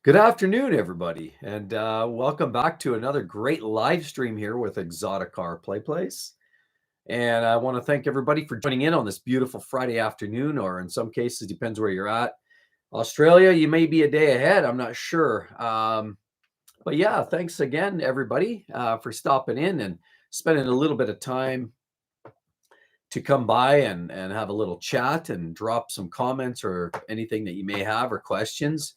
Good afternoon, everybody, and welcome back to another great live stream here with Exotic Car Play Place. And I want to thank everybody for joining in on this beautiful Friday afternoon, or in some cases, depends where you're at. Australia, you may be a day ahead. I'm not sure. But yeah, thanks again, everybody, for stopping in and spending a little bit of time to come by and have a little chat and drop some comments or anything that you may have or questions.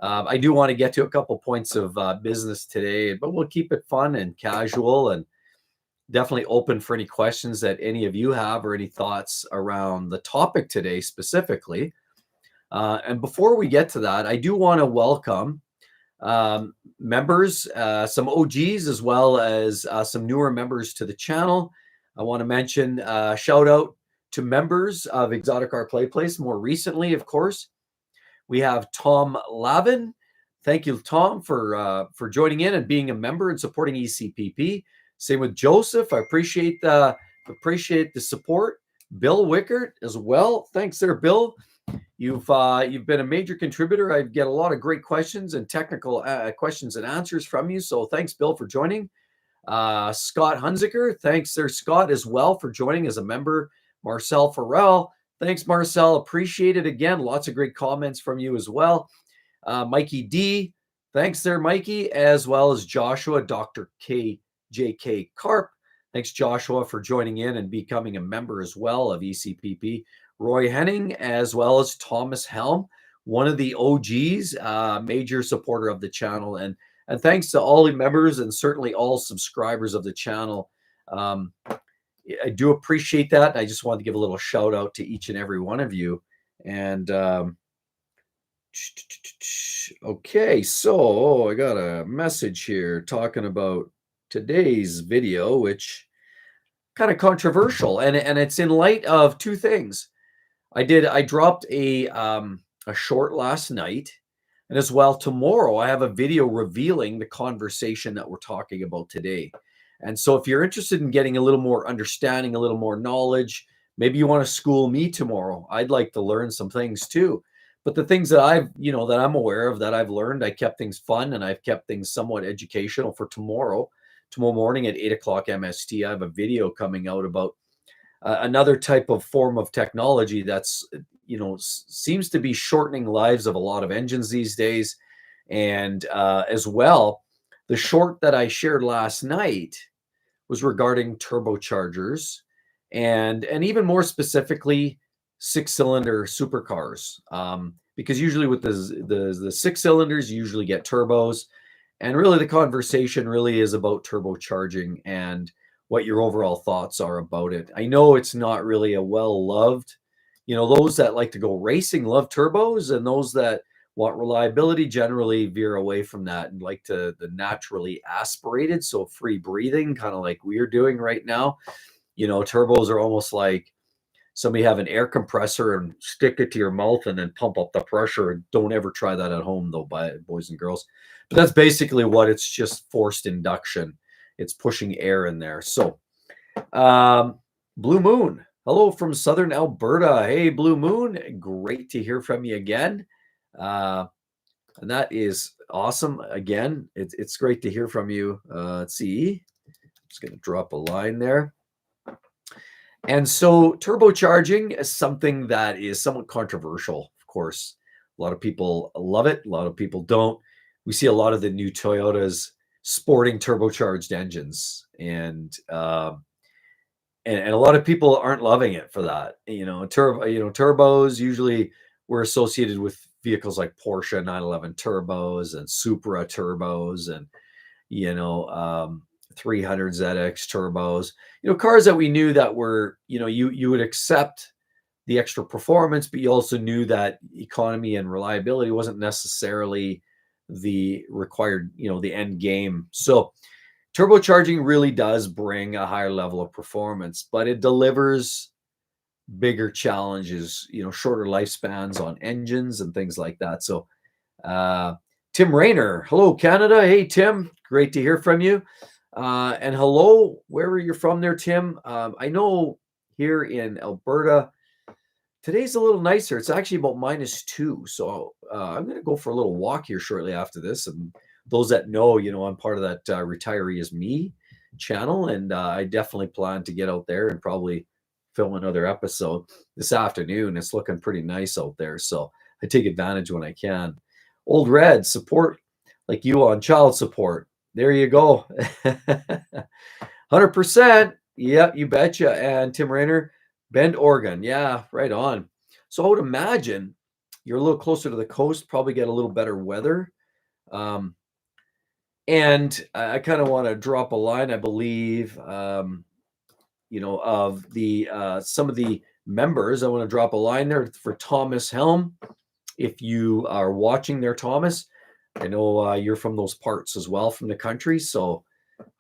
I do want to get to a couple points of business today, but we'll keep it fun and casual and definitely open for any questions that any of you have or any thoughts around the topic today specifically. And before we get to that, I do want to welcome members, some OGs, as well as some newer members to the channel. I want to mention shout out to members of Exotic Car Play Place more recently, of course. We have Tom Lavin. Thank you, Tom, for joining in and being a member and supporting ECPP. Same with Joseph. I appreciate the support. Bill Wickert as well. Thanks there, Bill. You've been a major contributor. I get a lot of great questions and technical questions and answers from you. So thanks, Bill, for joining. Scott Hunziker. Thanks there, Scott, as well, for joining as a member. Marcel Farrell. Thanks, Marcel. Appreciate it again. Lots of great comments from you as well. Mikey D. Thanks there, Mikey, as well as Joshua, Dr. J.K. Karp. Thanks, Joshua, for joining in and becoming a member as well of ECPP. Roy Henning, as well as Thomas Helm, one of the OGs, major supporter of the channel. And thanks to all the members and certainly all subscribers of the channel. I do appreciate that. I just wanted to give a little shout out to each and every one of you. And okay, so I got a message here talking about today's video, which kind of controversial, and it's in light of two things. I dropped a short last night, and as well tomorrow I have a video revealing the conversation that we're talking about today. And so if you're interested in getting a little more understanding, a little more knowledge, maybe you want to school me tomorrow. I'd like to learn some things too. But the things that that I'm aware of, that I've learned, I kept things fun and I've kept things somewhat educational for tomorrow. Tomorrow morning at 8 o'clock MST, I have a video coming out about another type of form of technology that's, seems to be shortening lives of a lot of engines these days. And as well, the short that I shared last night was regarding turbochargers and even more specifically, six-cylinder supercars. Because usually with the six cylinders, you usually get turbos. And really the conversation really is about turbocharging and what your overall thoughts are about it. I know it's not really a well-loved, those that like to go racing love turbos, and those that want reliability generally veer away from that and like the naturally aspirated, so free breathing, kind of like we're doing right now. Turbos are almost like somebody have an air compressor and stick it to your mouth and then pump up the pressure. Don't ever try that at home though, boys and girls. But that's basically what it's just forced induction. It's pushing air in there. So Blue Moon, hello from Southern Alberta. Hey, Blue Moon, great to hear from you again. And that is awesome. Again, it's great to hear from you. Let's see. I'm just going to drop a line there. And so turbocharging is something that is somewhat controversial, of course. A lot of people love it. A lot of people don't. We see a lot of the new Toyotas sporting turbocharged engines, and a lot of people aren't loving it for that. Turbos usually were associated with vehicles like Porsche 911 turbos and Supra turbos and 300 ZX turbos, cars that we knew that were, you would accept the extra performance, but you also knew that economy and reliability wasn't necessarily the required, the end game. So turbocharging really does bring a higher level of performance, but it delivers bigger challenges, shorter lifespans on engines and things like that. So Tim Rayner, hello Canada. Hey Tim, great to hear from you. And hello, wherever you're from there, Tim. I know here in Alberta, today's a little nicer. It's actually about -2. So I'm going to go for a little walk here shortly after this. And those that know, I'm part of that Retiree is Me channel, and I definitely plan to get out there and probably film another episode this afternoon. It's looking pretty nice out there, so I take advantage when I can. Old Red, support like you on child support. There you go. 100%. Yep, you betcha. And Tim Rainer, Bend, Oregon. Yeah, right on. So I would imagine you're a little closer to the coast, probably get a little better weather. And I kind of want to drop a line, I believe, of the some of the members. I want to drop a line there for Thomas Helm. If you are watching there, Thomas, I know you're from those parts as well, from the country. So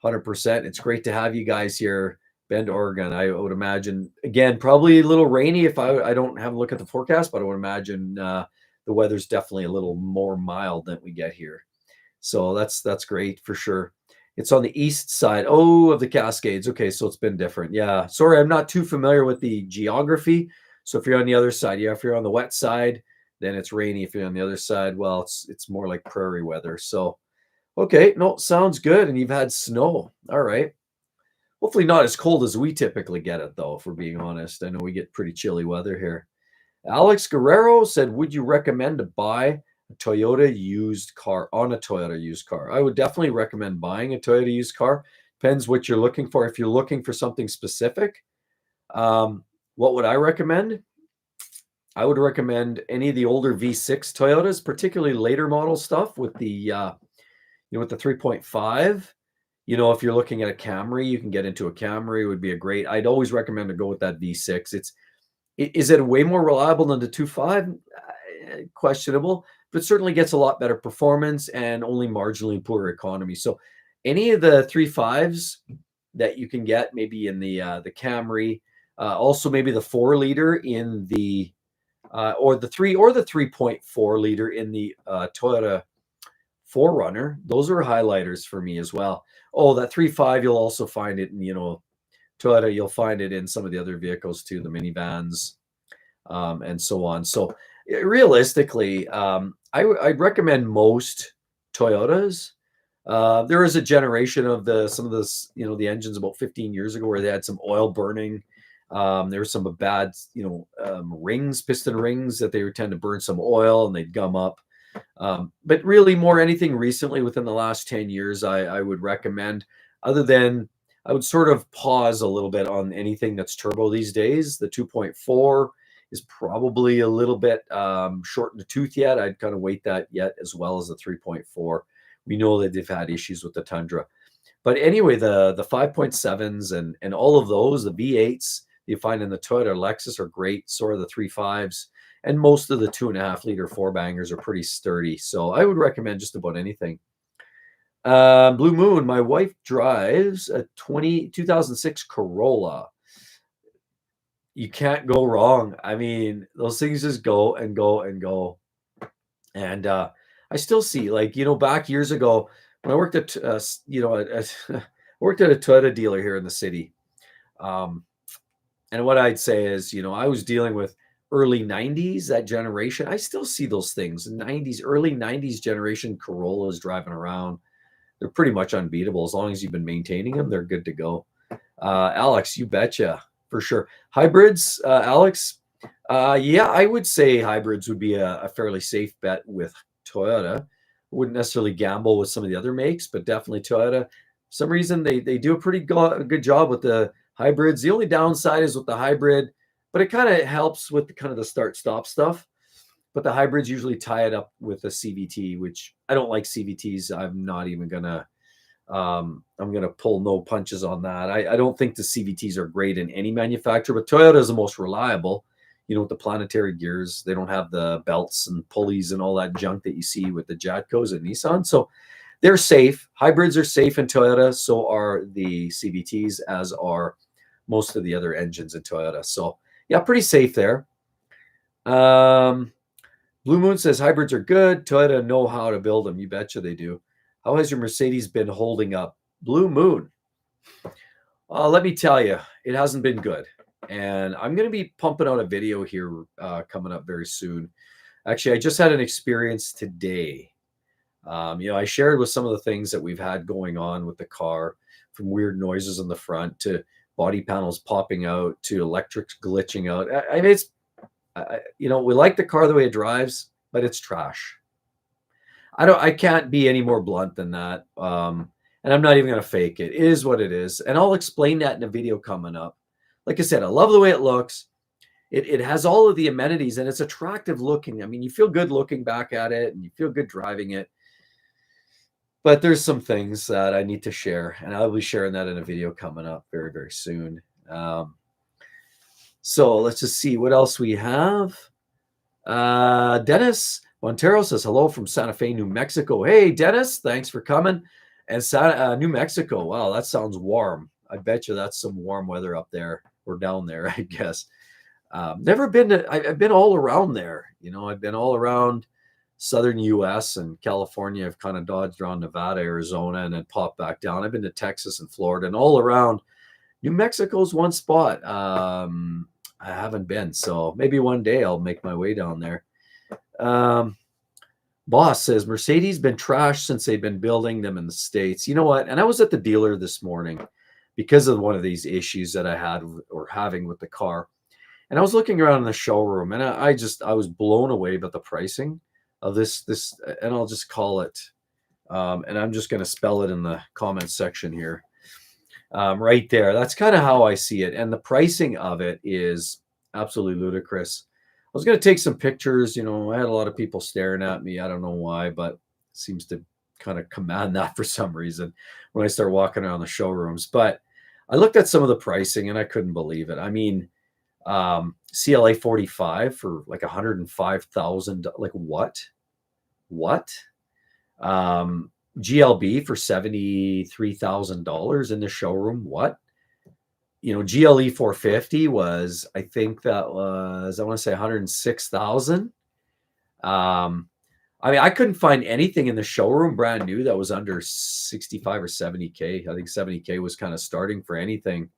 100%. It's great to have you guys here, Bend, Oregon. I would imagine, again, probably a little rainy if I don't have a look at the forecast, but I would imagine the weather's definitely a little more mild than we get here. So that's great for sure. It's on the east side, of the Cascades. Okay, so it's been different. Yeah, sorry, I'm not too familiar with the geography. So if you're on the other side, if you're on the wet side, then it's rainy. If you're on the other side, well, it's more like prairie weather. So, okay, no, sounds good. And you've had snow. All right. Hopefully not as cold as we typically get it, though, if we're being honest. I know we get pretty chilly weather here. Alex Guerrero said, would you recommend to buy a Toyota used car on a Toyota used car? I would definitely recommend buying a Toyota used car. Depends what you're looking for. If you're looking for something specific, what would I recommend? I would recommend any of the older V6 Toyotas, particularly later model stuff with the, with the 3.5. If you're looking at a Camry, you can get into a Camry. It would be I'd always recommend to go with that V6. Is it way more reliable than the 2.5? Questionable, but certainly gets a lot better performance and only marginally poorer economy. So any of the 3.5s that you can get, maybe in the Camry, also maybe the 4-liter in the or the 3.4 liter in the Toyota 4Runner. Those are highlighters for me as well. Oh, that 3.5, you'll also find it in, Toyota. You'll find it in some of the other vehicles too, the minivans, and so on. So realistically, I'd recommend most Toyotas. There is a generation of some of this, the engines about 15 years ago where they had some oil burning. There were some bad, rings, piston rings that they would tend to burn some oil and they'd gum up. But really more anything recently within the last 10 years, I would recommend, other than I would sort of pause a little bit on anything that's turbo these days. The 2.4 is probably a little bit short in the tooth yet. I'd kind of wait that yet, as well as the 3.4. We know that they've had issues with the Tundra. But anyway, the 5.7s and all of those, the V8s you find in the Toyota Lexus are great. So are the 3.5s. And most of the 2.5-liter 4-bangers are pretty sturdy. So I would recommend just about anything. Blue Moon, my wife drives a 2006 Corolla. You can't go wrong. I mean, those things just go and go and go. And I still see, back years ago when I worked at, worked at a Toyota dealer here in the city. And what I'd say is, I was dealing with early 90s, that generation. I still see those things. Early 90s generation Corollas driving around. They're pretty much unbeatable. As long as you've been maintaining them, they're good to go. Alex, you betcha, for sure. Hybrids, Alex, yeah, I would say hybrids would be a fairly safe bet with Toyota. Wouldn't necessarily gamble with some of the other makes, but definitely Toyota. For some reason, they do a pretty good job with the hybrids. The only downside is with the hybrid, but it kind of helps with the start-stop stuff. But the hybrids usually tie it up with a CVT, which I don't like CVTs. I'm not even gonna. I'm gonna pull no punches on that. I don't think the CVTs are great in any manufacturer, but Toyota is the most reliable. With the planetary gears, they don't have the belts and pulleys and all that junk that you see with the Jatcos and Nissan. So they're safe. Hybrids are safe in Toyota. So are the CVTs, as are most of the other engines in Toyota. So yeah, pretty safe there. Blue Moon says hybrids are good. Toyota know how to build them. You betcha they do. How has your Mercedes been holding up? Blue Moon. Let me tell you, it hasn't been good. And I'm going to be pumping out a video here coming up very soon. Actually, I just had an experience today. I shared with some of the things that we've had going on with the car, from weird noises in the front to body panels popping out to electrics glitching out. I mean, we like the car the way it drives, but it's trash. I can't be any more blunt than that. And I'm not even going to fake it. It is what it is. And I'll explain that in a video coming up. Like I said, I love the way it looks. It has all of the amenities and it's attractive looking. I mean, you feel good looking back at it and you feel good driving it. But there's some things that I need to share, and I'll be sharing that in a video coming up very, very soon. So let's just see what else we have. Dennis Montero says, hello from Santa Fe, New Mexico. Hey, Dennis, thanks for coming. And New Mexico, wow, that sounds warm. I bet you that's some warm weather up there or down there, I guess. Never been to, I've been all around there. I've been all around southern US and California. I've kind of dodged around Nevada, Arizona, and then popped back down. I've been to Texas and Florida and all around. New Mexico's one spot I haven't been. So maybe one day I'll make my way down there. Boss says, Mercedes been trashed since they've been building them in the States. You know what? And I was at the dealer this morning because of one of these issues that I had or having with the car. And I was looking around in the showroom and I was blown away by the pricing of this, and I'll just call it, and I'm just going to spell it in the comment section here. Right there. That's kind of how I see it. And the pricing of it is absolutely ludicrous. I was going to take some pictures. I had a lot of people staring at me. I don't know why, but it seems to kind of command that for some reason when I start walking around the showrooms. But I looked at some of the pricing and I couldn't believe it. I mean, CLA 45 for like $105,000. Like what? GLB for $73,000 in the showroom. What? GLE 450 was, I think that was, I want to say 106,000. I mean, I couldn't find anything in the showroom brand new that was under 65 or 70K. I think 70K was kind of starting for anything.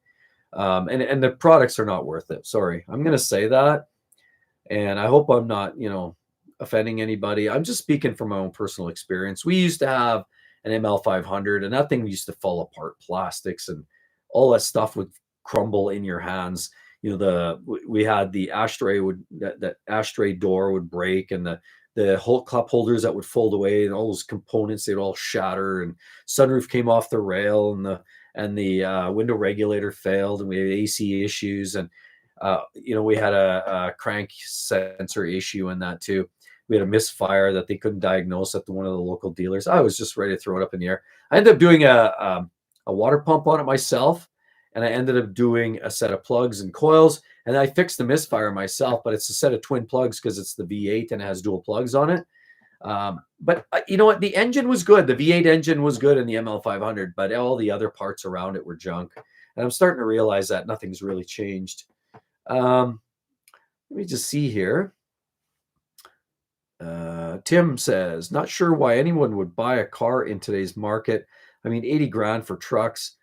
And the products are not worth it. Sorry. I'm going to say that. And I hope I'm not, offending anybody. I'm just speaking from my own personal experience. We used to have an ML500 and that thing used to fall apart, plastics and all that stuff would crumble in your hands. We had the ashtray that ashtray door would break and the whole cup holders that would fold away and all those components, they'd all shatter, and sunroof came off the rail and the window regulator failed and we had AC issues. And, we had a crank sensor issue in that too. We had a misfire that they couldn't diagnose at one of the local dealers. I was just ready to throw it up in the air. I ended up doing a water pump on it myself, and I ended up doing a set of plugs and coils, and I fixed the misfire myself, but it's a set of twin plugs because it's the V8 and it has dual plugs on it. But you know what? The engine was good. The V8 engine was good in the ML500, but all the other parts around it were junk. And I'm starting to realize that nothing's really changed. Let me just see here. Tim says, not sure why anyone would buy a car in today's market. I mean, 80 grand for trucks.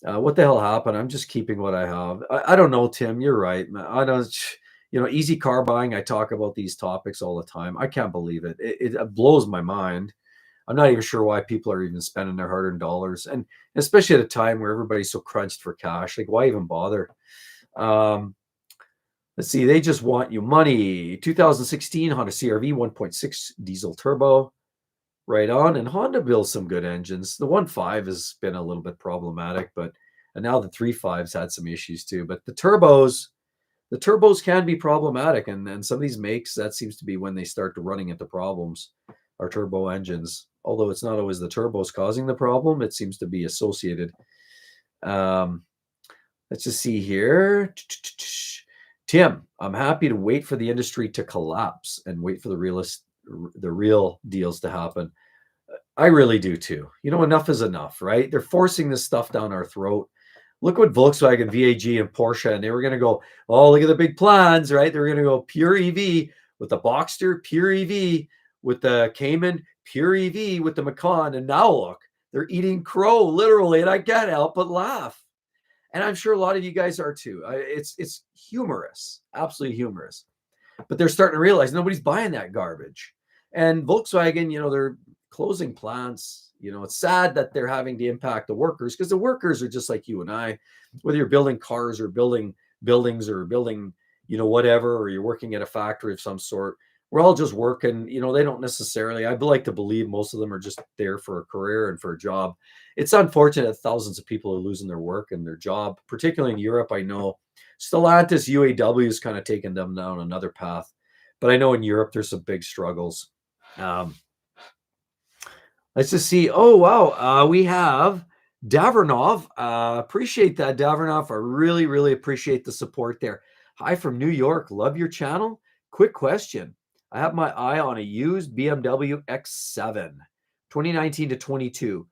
What the hell happened? I'm just keeping what I have. I don't know, Tim. You're right. I don't, easy car buying. I talk about these topics all the time. I can't believe it. It blows my mind. I'm not even sure why people are even spending their hard-earned dollars. And especially at a time where everybody's so crunched for cash. Like, why even bother? Let's see. They just want you money. 2016 Honda CR-V 1.6 diesel turbo. Right on. And Honda builds some good engines. The 1.5 has been a little bit problematic, and now the 3.5's had some issues too. But the turbos can be problematic. And some of these makes, that seems to be when they start to running into problems, are turbo engines. Although it's not always the turbos causing the problem, it seems to be associated. Let's just see here. Tim, I'm happy to wait for the industry to collapse and wait for the real deals to happen. I really do too. Enough is enough, right? They're forcing this stuff down our throat. Look what Volkswagen, VAG, and Porsche, and they were going to go, oh, look at the big plans, right? They're going to go pure EV with the Boxster, pure EV with the Cayman, pure EV with the Macan. And now look, they're eating crow, literally, and I can't help but laugh. And I'm sure a lot of you guys are too. It's humorous, absolutely humorous. but they're starting to realize nobody's buying that garbage. And Volkswagen, they're closing plants. It's sad that they're having to impact the workers, because the workers are just like you and I, whether you're building cars or building buildings or building, whatever, or you're working at a factory of some sort. We're all just working. They don't necessarily, I'd like to believe most of them are just there for a career and for a job. It's unfortunate thousands of people are losing their work and their job, particularly in Europe. I know Stellantis UAW is kind of taking them down another path, but I know in Europe there's some big struggles. Let's just see. Oh, wow. We have Davernov. Appreciate that, Davernov. I really, really appreciate the support there. Hi from New York. Love your channel. Quick question. I have my eye on a used BMW X7, 2019 to 22,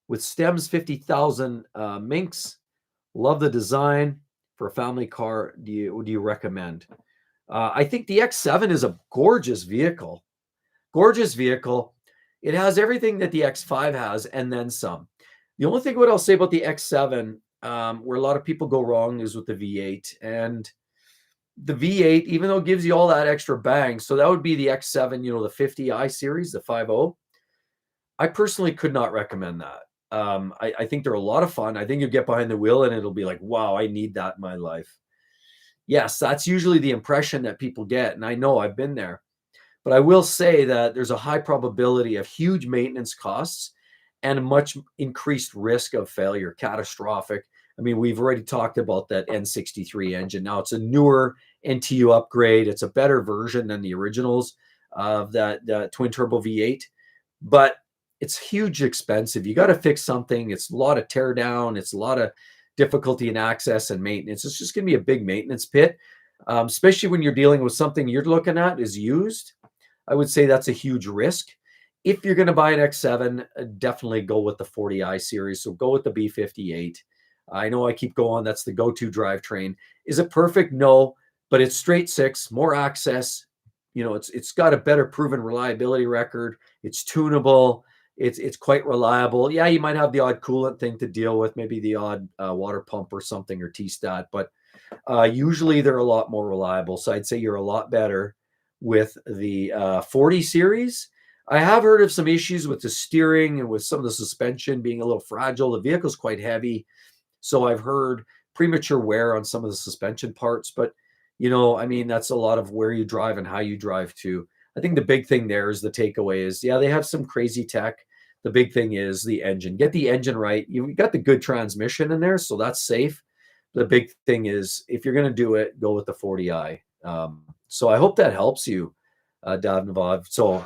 with stems 50,000 minks. Love the design for a family car. Do you recommend? I think the X7 is a gorgeous vehicle. Gorgeous vehicle. It has everything that the X5 has and then some. The only thing what I'll say about the X7, where a lot of people go wrong, is with the V8. And the V8, even though it gives you all that extra bang, so that would be the X7, the 50i series, the 5.0. I personally could not recommend that. I think they're a lot of fun. I think you get behind the wheel and it'll be like, wow, I need that in my life. Yes, that's usually the impression that people get. And I know I've been there. But I will say that there's a high probability of huge maintenance costs and a much increased risk of failure, catastrophic. I mean, we've already talked about that N63 engine. Now it's a newer NTU upgrade. It's a better version than the originals of that twin turbo V8, but it's huge expensive. You got to fix something. It's a lot of tear down. It's a lot of difficulty in access and maintenance. It's just going to be a big maintenance pit, especially when you're dealing with something you're looking at is used. I would say that's a huge risk. If you're going to buy an X7, definitely go with the 40i series. So go with the B58. I know I keep going. That's the go-to drivetrain. Is it perfect? No, but it's straight six, more access. It's got a better proven reliability record. It's tunable. It's quite reliable. Yeah, you might have the odd coolant thing to deal with, maybe the odd water pump or something, or T-stat, but usually they're a lot more reliable. So I'd say you're a lot better with the 40 series. I have heard of some issues with the steering and with some of the suspension being a little fragile. The vehicle's quite heavy, so I've heard premature wear on some of the suspension parts. But that's a lot of where you drive and how you drive too. I think the big thing there is the takeaway is, yeah, they have some crazy tech. The big thing is the engine. Get the engine right. You've got the good transmission in there, so that's safe. The big thing is, if you're going to do it, go with the 40i. So I hope that helps you, Davnavad. So,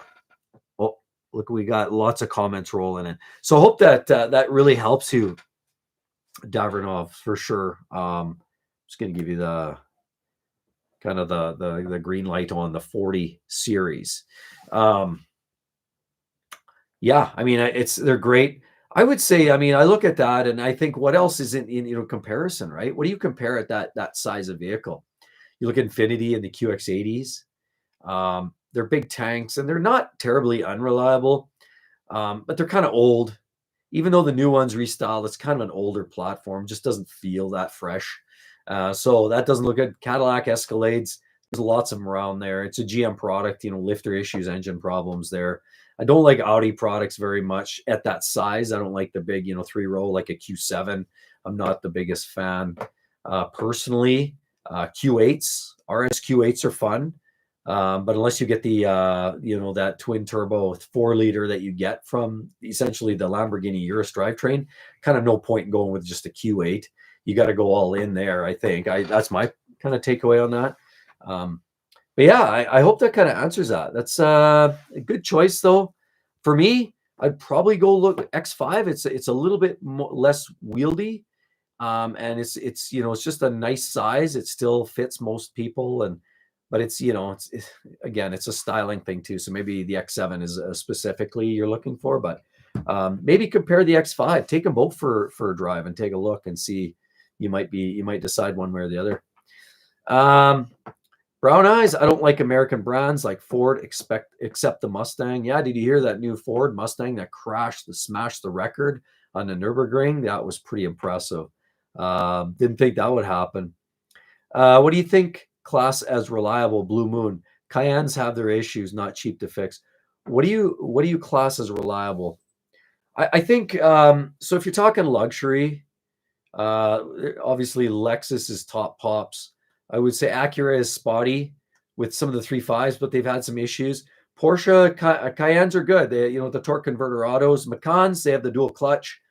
look, we got lots of comments rolling in. So I hope that that really helps you, Davernov, for sure. Just going to give you the kind of the green light on the 40 series. Yeah, I mean, they're great. I would say, I mean, I look at that and I think, what else is in comparison, right? What do you compare at that size of vehicle? You look at Infiniti and the QX80s. They're big tanks and they're not terribly unreliable, but they're kind of old. Even though the new one's restyled, it's kind of an older platform, just doesn't feel that fresh. So that doesn't look good. Cadillac Escalades, there's lots of them around there. It's a GM product, lifter issues, engine problems there. I don't like Audi products very much at that size. I don't like the big, 3-row like a Q7. I'm not the biggest fan personally. Q8s, RS Q8s are fun. But unless you get the, that twin turbo 4-liter that you get from essentially the Lamborghini Urus drivetrain, kind of no point in going with just a Q8. You got to go all in there, I think. That's my kind of takeaway on that. But yeah, I hope that kind of answers that. That's a good choice, though. For me, I'd probably go look X5. It's a little bit less wieldy, and it's just a nice size. It still fits most people, but it's again, it's a styling thing too. So maybe the X7 is specifically you're looking for, but maybe compare the X5. Take them both for a drive and take a look and see. You might decide one way or the other. Brown eyes. I don't like American brands like Ford, except the Mustang. Yeah, did you hear that new Ford Mustang that smashed the record on the Nürburgring? That was pretty impressive. Didn't think that would happen. What do you think class as reliable? Blue Moon. Cayennes have their issues, not cheap to fix. What do you class as reliable? I think so. If you're talking luxury, obviously Lexus is top pops. I would say Acura is spotty with some of the 3.5s, but they've had some issues. Porsche Cayennes are good. They, the torque converter autos. Macans, they have the dual clutch.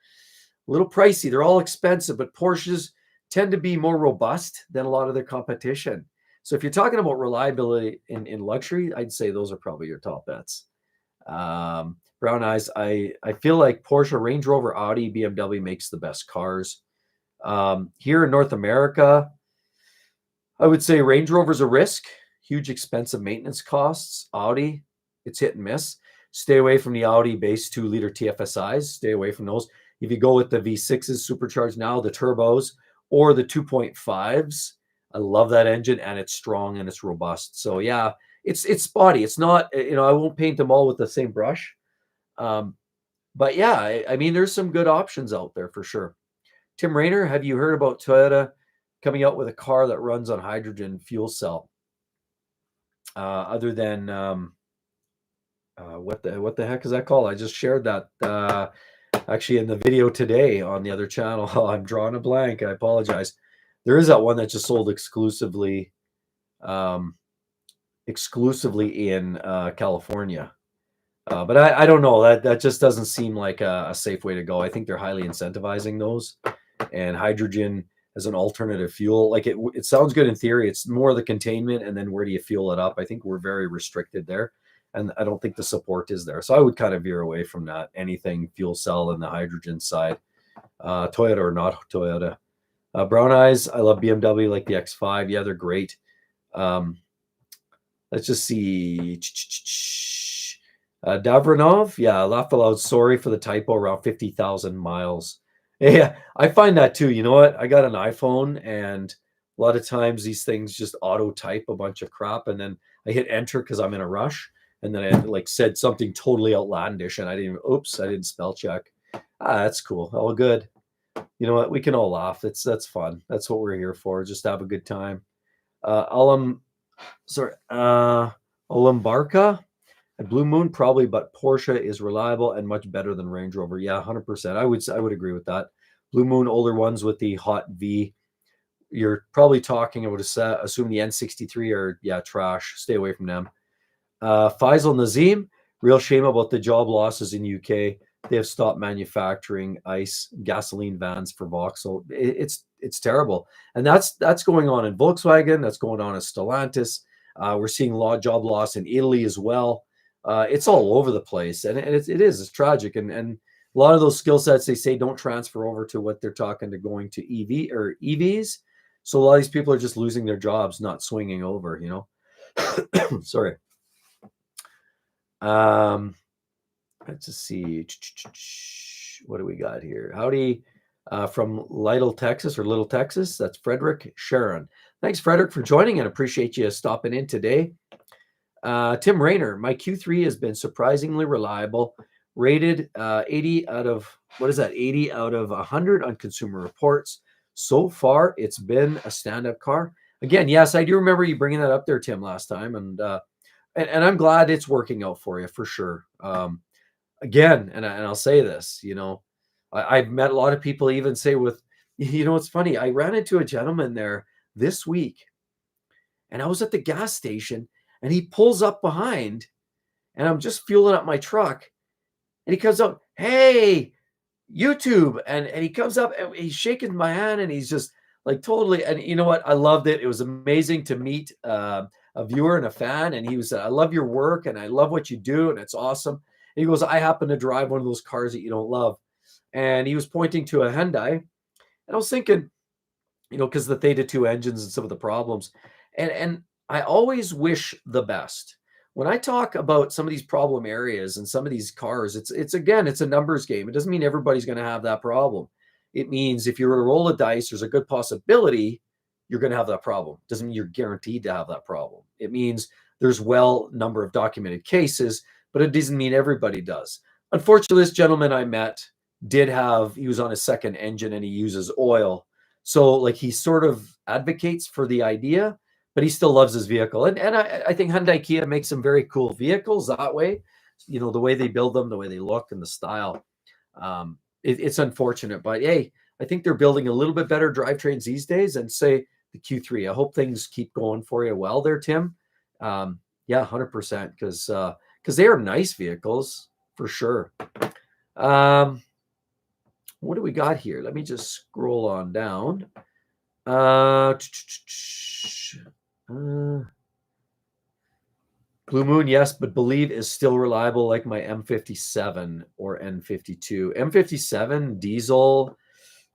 A little pricey. They're all expensive, but Porsches tend to be more robust than a lot of their competition. So if you're talking about reliability in luxury, I'd say those are probably your top bets. Brown Eyes, I feel like Porsche, Range Rover, Audi, BMW makes the best cars. Here in North America, I would say Range Rover's a risk. Huge expensive maintenance costs. Audi, it's hit and miss. Stay away from the Audi base 2-liter TFSIs. Stay away from those. If you go with the V6s supercharged now, the turbos, or the 2.5s, I love that engine, and it's strong and it's robust. So yeah, it's spotty. It's not, I won't paint them all with the same brush. But yeah, I mean, there's some good options out there for sure. Tim Rayner, have you heard about Toyota coming out with a car that runs on hydrogen fuel cell? Other than what the heck is that called? I just shared that actually in the video today on the other channel. I'm drawing a blank. I apologize. There is that one that just sold exclusively in California. But I don't know. That just doesn't seem like a safe way to go. I think they're highly incentivizing those, and hydrogen as an alternative fuel. Like it sounds good in theory. It's more the containment, and then where do you fuel it up? I think we're very restricted there, and I don't think the support is there. So I would kind of veer away from that. Anything fuel cell and the hydrogen side, Toyota or not Toyota. Brown Eyes, I love BMW, like the X5. Yeah, they're great. Let's just see. Davronov, yeah, laughed aloud. Sorry for the typo, around 50,000 miles. Yeah, I find that too. You know what? I got an iPhone, and a lot of times these things just auto type a bunch of crap, and then I hit enter because I'm in a rush, and then I said something totally outlandish, and I didn't spell check. That's cool. All good. You know what? We can all laugh. That's fun. That's what we're here for. Just have a good time. Olimbarca. Blue Moon probably, but Porsche is reliable and much better than Range Rover. Yeah, 100%. I would agree with that. Blue Moon, older ones with the hot V. You're probably talking, I would assume the N63 are, trash. Stay away from them. Faisal Nazim, real shame about the job losses in UK. They have stopped manufacturing ICE gasoline vans for Vauxhall. It's terrible. And that's going on in Volkswagen. That's going on in Stellantis. We're seeing job loss in Italy as well. It's all over the place, and it's tragic. And a lot of those skill sets, they say, don't transfer over to what they're talking to going to EV or EVs. So a lot of these people are just losing their jobs, not swinging over, Sorry. Let's just see. What do we got here? Howdy from Little, Texas. That's Frederick Sharon. Thanks, Frederick, for joining, and appreciate you stopping in today. Tim Rayner, my Q3 has been surprisingly reliable, rated 80 out of 100 on Consumer Reports. So far, it's been a stand-up car. Again, yes, I do remember you bringing that up there, Tim, last time, and I'm glad it's working out for you for sure. Again, and I'll say this, I've met a lot of people even say it's funny. I ran into a gentleman there this week, and I was at the gas station, and he pulls up behind, and I'm just fueling up my truck, and he comes up, hey, YouTube, and he comes up, and he's shaking my hand, and he's just like totally, and you know what? I loved it. It was amazing to meet a viewer and a fan, and he was, I love your work, and I love what you do, and it's awesome. And he goes, I happen to drive one of those cars that you don't love, and he was pointing to a Hyundai, and I was thinking, because the Theta 2 engines and some of the problems, and I always wish the best. When I talk about some of these problem areas and some of these cars, it's a numbers game. It doesn't mean everybody's going to have that problem. It means if you were to roll a dice, there's a good possibility you're going to have that problem. It doesn't mean you're guaranteed to have that problem. It means there's number of documented cases, but it doesn't mean everybody does. Unfortunately, this gentleman I met he was on his second engine, and he uses oil. So he sort of advocates for the idea, but he still loves his vehicle. And I think Hyundai Kia makes some very cool vehicles that way. You know, the way they build them, the way they look, and the style. It's unfortunate, but hey, I think they're building a little bit better drivetrains these days than say the Q3. I hope things keep going for you well there, Tim. Yeah, 100%, because they are nice vehicles for sure. What do we got here? Let me just scroll on down. Blue Moon, yes, but believe is still reliable like my M57 or N52. M57 diesel,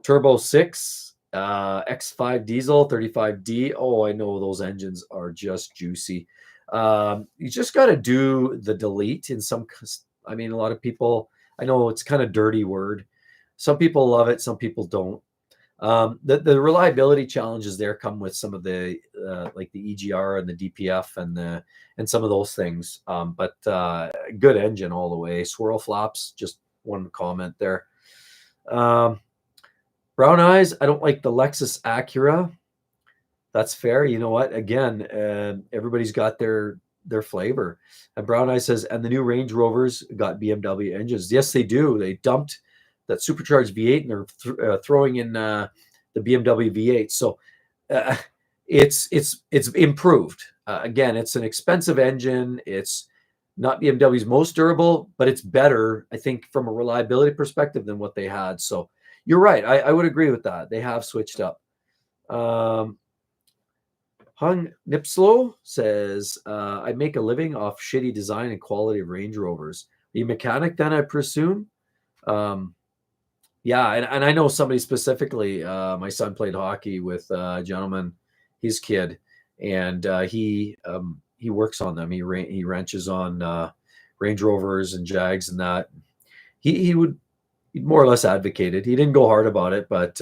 turbo 6, X5 diesel, 35D. Oh, I know those engines are just juicy. You just got to do the delete in some, I mean, a lot of people, I know it's kind of dirty word. Some people love it, some people don't. The reliability challenges there come with some of the like the EGR and the DPF and some of those things. But good engine all the way. Swirl flaps, just one comment there. Brown Eyes, I don't like the Lexus Acura. That's fair. You know what? Again, everybody's got their flavor. And Brown Eyes says, and the new Range Rovers got BMW engines. Yes, they do. They dumped that supercharged V8 and they're throwing in the BMW V8. So it's improved. Again, it's an expensive engine. It's not BMW's most durable, but it's better, I think, from a reliability perspective than what they had. So you're right. I would agree with that. They have switched up. Hung Nipslow says, I make a living off shitty design and quality of Range Rovers. Are you a mechanic then, I presume? Yeah, and I know somebody specifically. My son played hockey with a gentleman, his kid, and he works on them. He wrenches on Range Rovers and Jags and that. He more or less advocated. He didn't go hard about it, but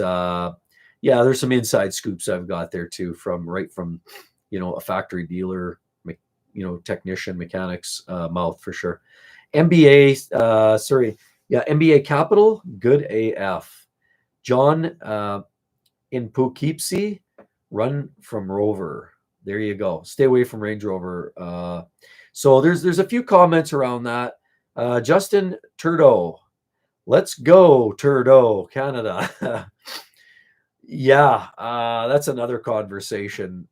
yeah, there's some inside scoops I've got there too, from a factory dealer, technician, mechanics mouth for sure. NBA Capital, good AF. John in Poughkeepsie, run from Rover. There you go. Stay away from Range Rover. So there's a few comments around that. Justin Turdo, let's go Turdo, Canada. Yeah, that's another conversation.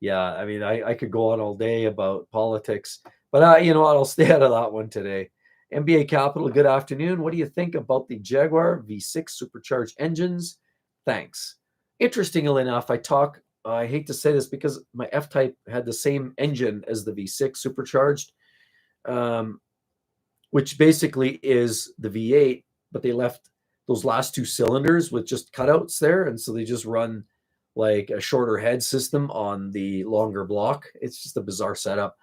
Yeah, I mean, I could go on all day about politics, but you know what? I'll stay out of that one today. NBA Capital, good afternoon. What do you think about the Jaguar V6 supercharged engines? Thanks. Interestingly enough, I hate to say this because my F-Type had the same engine as the V6 supercharged, which basically is the V8, but they left those last two cylinders with just cutouts there. And so they just run like a shorter head system on the longer block. It's just a bizarre setup.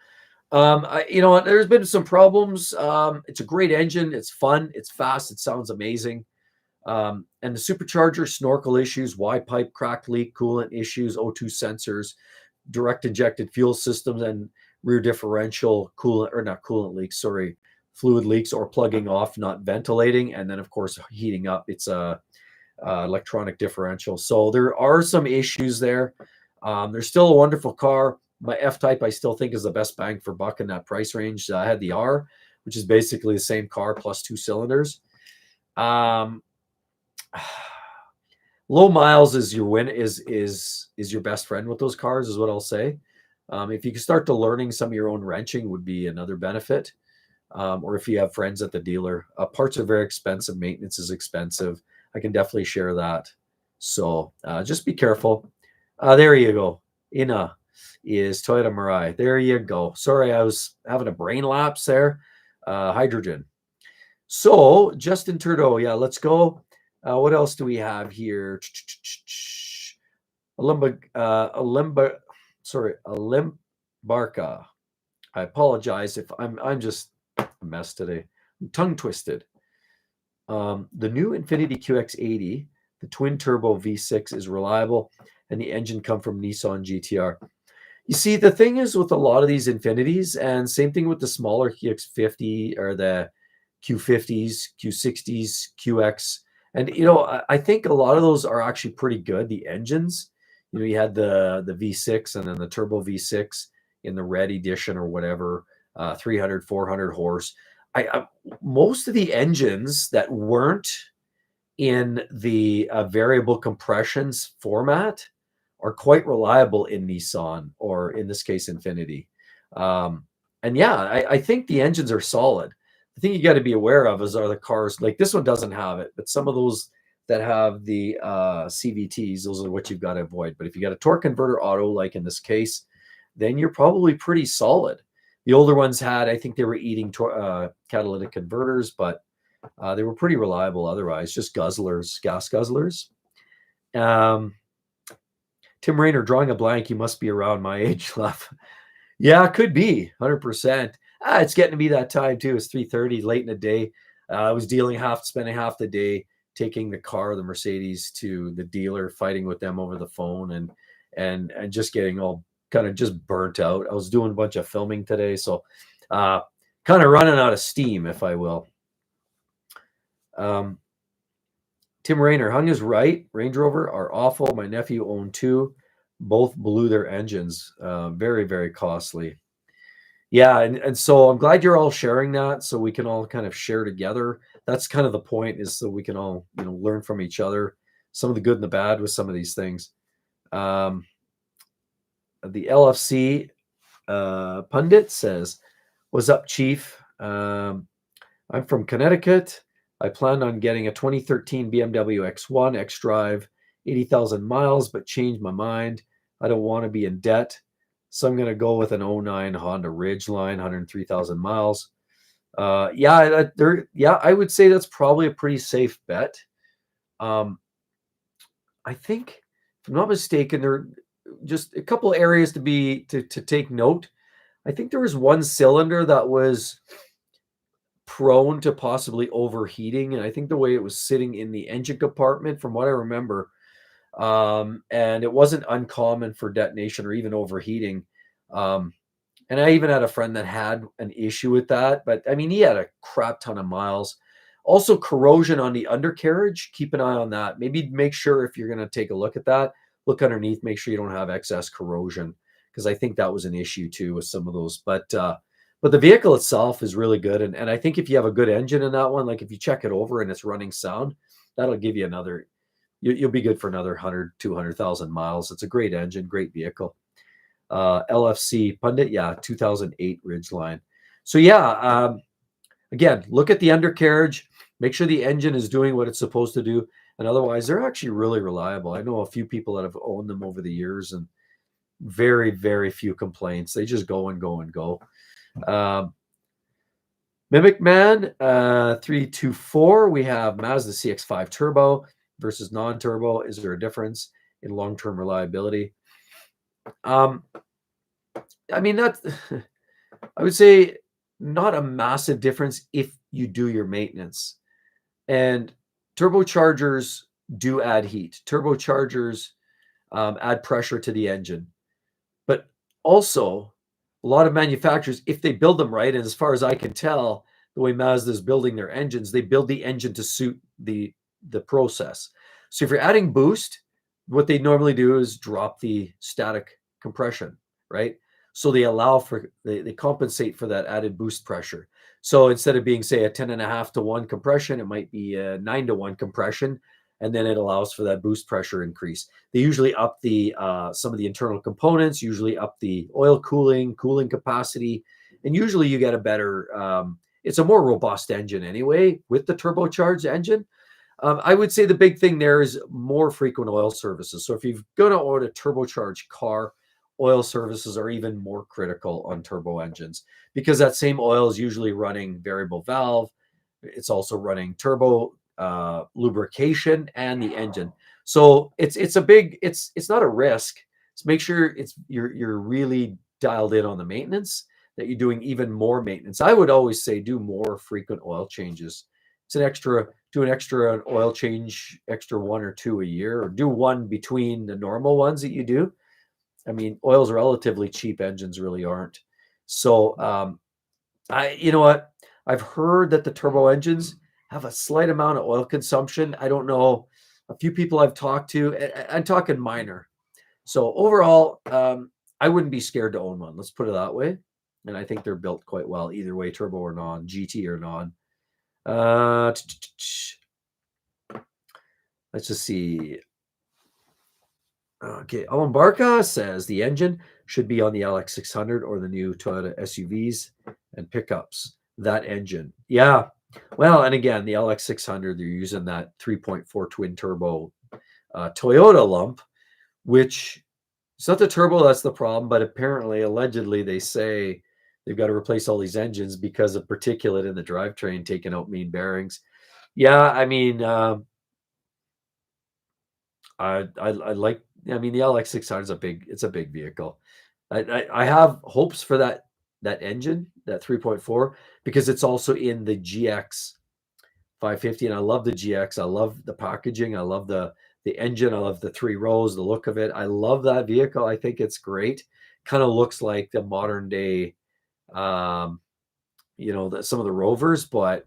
There's been some problems. It's a great engine. It's fun. It's fast. It sounds amazing. And the supercharger, snorkel issues, Y pipe, cracked leak, coolant issues, O2 sensors, direct injected fuel systems, and rear differential fluid leaks or plugging off, not ventilating. And then of course, heating up. It's a electronic differential. So there are some issues there. There's still a wonderful car. My F-Type, I still think, is the best bang for buck in that price range. I had the R, which is basically the same car plus two cylinders. Low miles is your win is your best friend with those cars, is what I'll say. If you can start to learning some of your own wrenching would be another benefit. Or if you have friends at the dealer, parts are very expensive. Maintenance is expensive. I can definitely share that. So just be careful. There you go. Ina is Toyota Mirai. There you go. Sorry, I was having a brain lapse there. Hydrogen. So Justin Trudeau, yeah, let's go. What else do we have here? Alimbarca. I apologize if I'm just a mess today. I'm tongue twisted. The new Infiniti QX80, the twin turbo V6, is reliable, and the engine come from Nissan GTR. You see, the thing is with a lot of these Infinitis, and same thing with the smaller QX50 or the Q50s, Q60s, QX, and I think a lot of those are actually pretty good. The engines, you had the V6 and then the turbo V6 in the red edition or whatever, 300, 400 horse. Most of the engines that weren't in the variable compressions format are quite reliable in Nissan, or in this case, Infiniti. And yeah, I think the engines are solid. The thing you got to be aware of are the cars like this one doesn't have it, but some of those that have the CVTs, those are what you've got to avoid. But if you got a torque converter auto, like in this case, then you're probably pretty solid. The older ones had, I think they were eating catalytic converters, but they were pretty reliable otherwise, just guzzlers, gas guzzlers. Tim Rayner, drawing a blank, you must be around my age, left. Yeah, it could be 100%. It's getting to be that time too. It's 3:30 late in the day. I was spending half the day taking the Mercedes, to the dealer, fighting with them over the phone, and just getting all kind of just burnt out. I was doing a bunch of filming today, so kind of running out of steam, if I will. Tim Rayner, Hung is right. Range Rover are awful. My nephew owned two. Both blew their engines. Very, very costly. Yeah, and so I'm glad you're all sharing that, so we can all kind of share together. That's kind of the point, is so we can all learn from each other, some of the good and the bad with some of these things. The LFC pundit says, "What's up, Chief? I'm from Connecticut. I planned on getting a 2013 BMW X1 xDrive, 80,000 miles, but changed my mind. I don't want to be in debt, so I'm going to go with an 09 Honda Ridgeline, 103,000 miles. Yeah, I would say that's probably a pretty safe bet. I think, if I'm not mistaken, there are just a couple areas to take note. I think there was one cylinder that was prone to possibly overheating, and I think the way it was sitting in the engine compartment, from what I remember, and it wasn't uncommon for detonation or even overheating. And I even had a friend that had an issue with that, but I mean, he had a crap ton of miles. Also, corrosion on the undercarriage, keep an eye on that. Maybe make sure, if you're going to take a look at that, look underneath, make sure you don't have excess corrosion, because I think that was an issue too with some of those. But the vehicle itself is really good. And I think if you have a good engine in that one, like if you check it over and it's running sound, that'll give you you'll be good for another 100, 200,000 miles. It's a great engine, great vehicle. LFC pundit, yeah, 2008 Ridgeline. So yeah, again, look at the undercarriage, make sure the engine is doing what it's supposed to do. And otherwise, they're actually really reliable. I know a few people that have owned them over the years, and very, very few complaints. They just go and go and go. Mimic Man 324, we have Mazda CX-5 Turbo versus non-turbo. Is there a difference in long-term reliability? I mean, I would say not a massive difference if you do your maintenance. And turbochargers do add heat. Turbochargers add pressure to the engine. But also, a lot of manufacturers, if they build them right, and as far as I can tell, the way Mazda is building their engines, they build the engine to suit the process. So if you're adding boost, what they normally do is drop the static compression, right? So they compensate for that added boost pressure. So instead of being, say, a 10.5-to-1 compression, it might be a 9-to-1 compression, and then it allows for that boost pressure increase. They usually up some of the internal components, usually up the oil cooling capacity, and usually you get a better, it's a more robust engine anyway with the turbocharged engine. I would say the big thing there is more frequent oil services. So if you're going to own a turbocharged car, oil services are even more critical on turbo engines, because that same oil is usually running variable valve. It's also running turbo lubrication and the engine. So it's not a risk. So make sure you're really dialed in on the maintenance, that you're doing even more maintenance. I would always say do more frequent oil changes. It's do an extra oil change, extra 1 or 2 a year, or do one between the normal ones that you do. I mean, oil's relatively cheap, engines really aren't. So you know what? I've heard that the turbo engines have a slight amount of oil consumption. I don't know. A few people I've talked to, I'm talking minor. So overall, I wouldn't be scared to own one. Let's put it that way. And I think they're built quite well either way, turbo or non, GT or non. Let's just see. Okay, Alan Barca says the engine should be on the LX600 or the new Toyota SUVs and pickups. That engine, yeah. Well, and again, the LX600, they're using that 3.4 twin turbo Toyota lump, which it's not the turbo that's the problem, but apparently, allegedly, they say they've got to replace all these engines because of particulate in the drivetrain taking out main bearings. Yeah, I mean, I like. I mean, the LX600 is it's a big vehicle. I have hopes for that engine, that 3.4, because it's also in the GX 550, and I love the GX. I love the packaging. I love the engine. I love the 3 rows, the look of it. I love that vehicle. I think it's great. Kind of looks like the modern day, some of the Rovers, but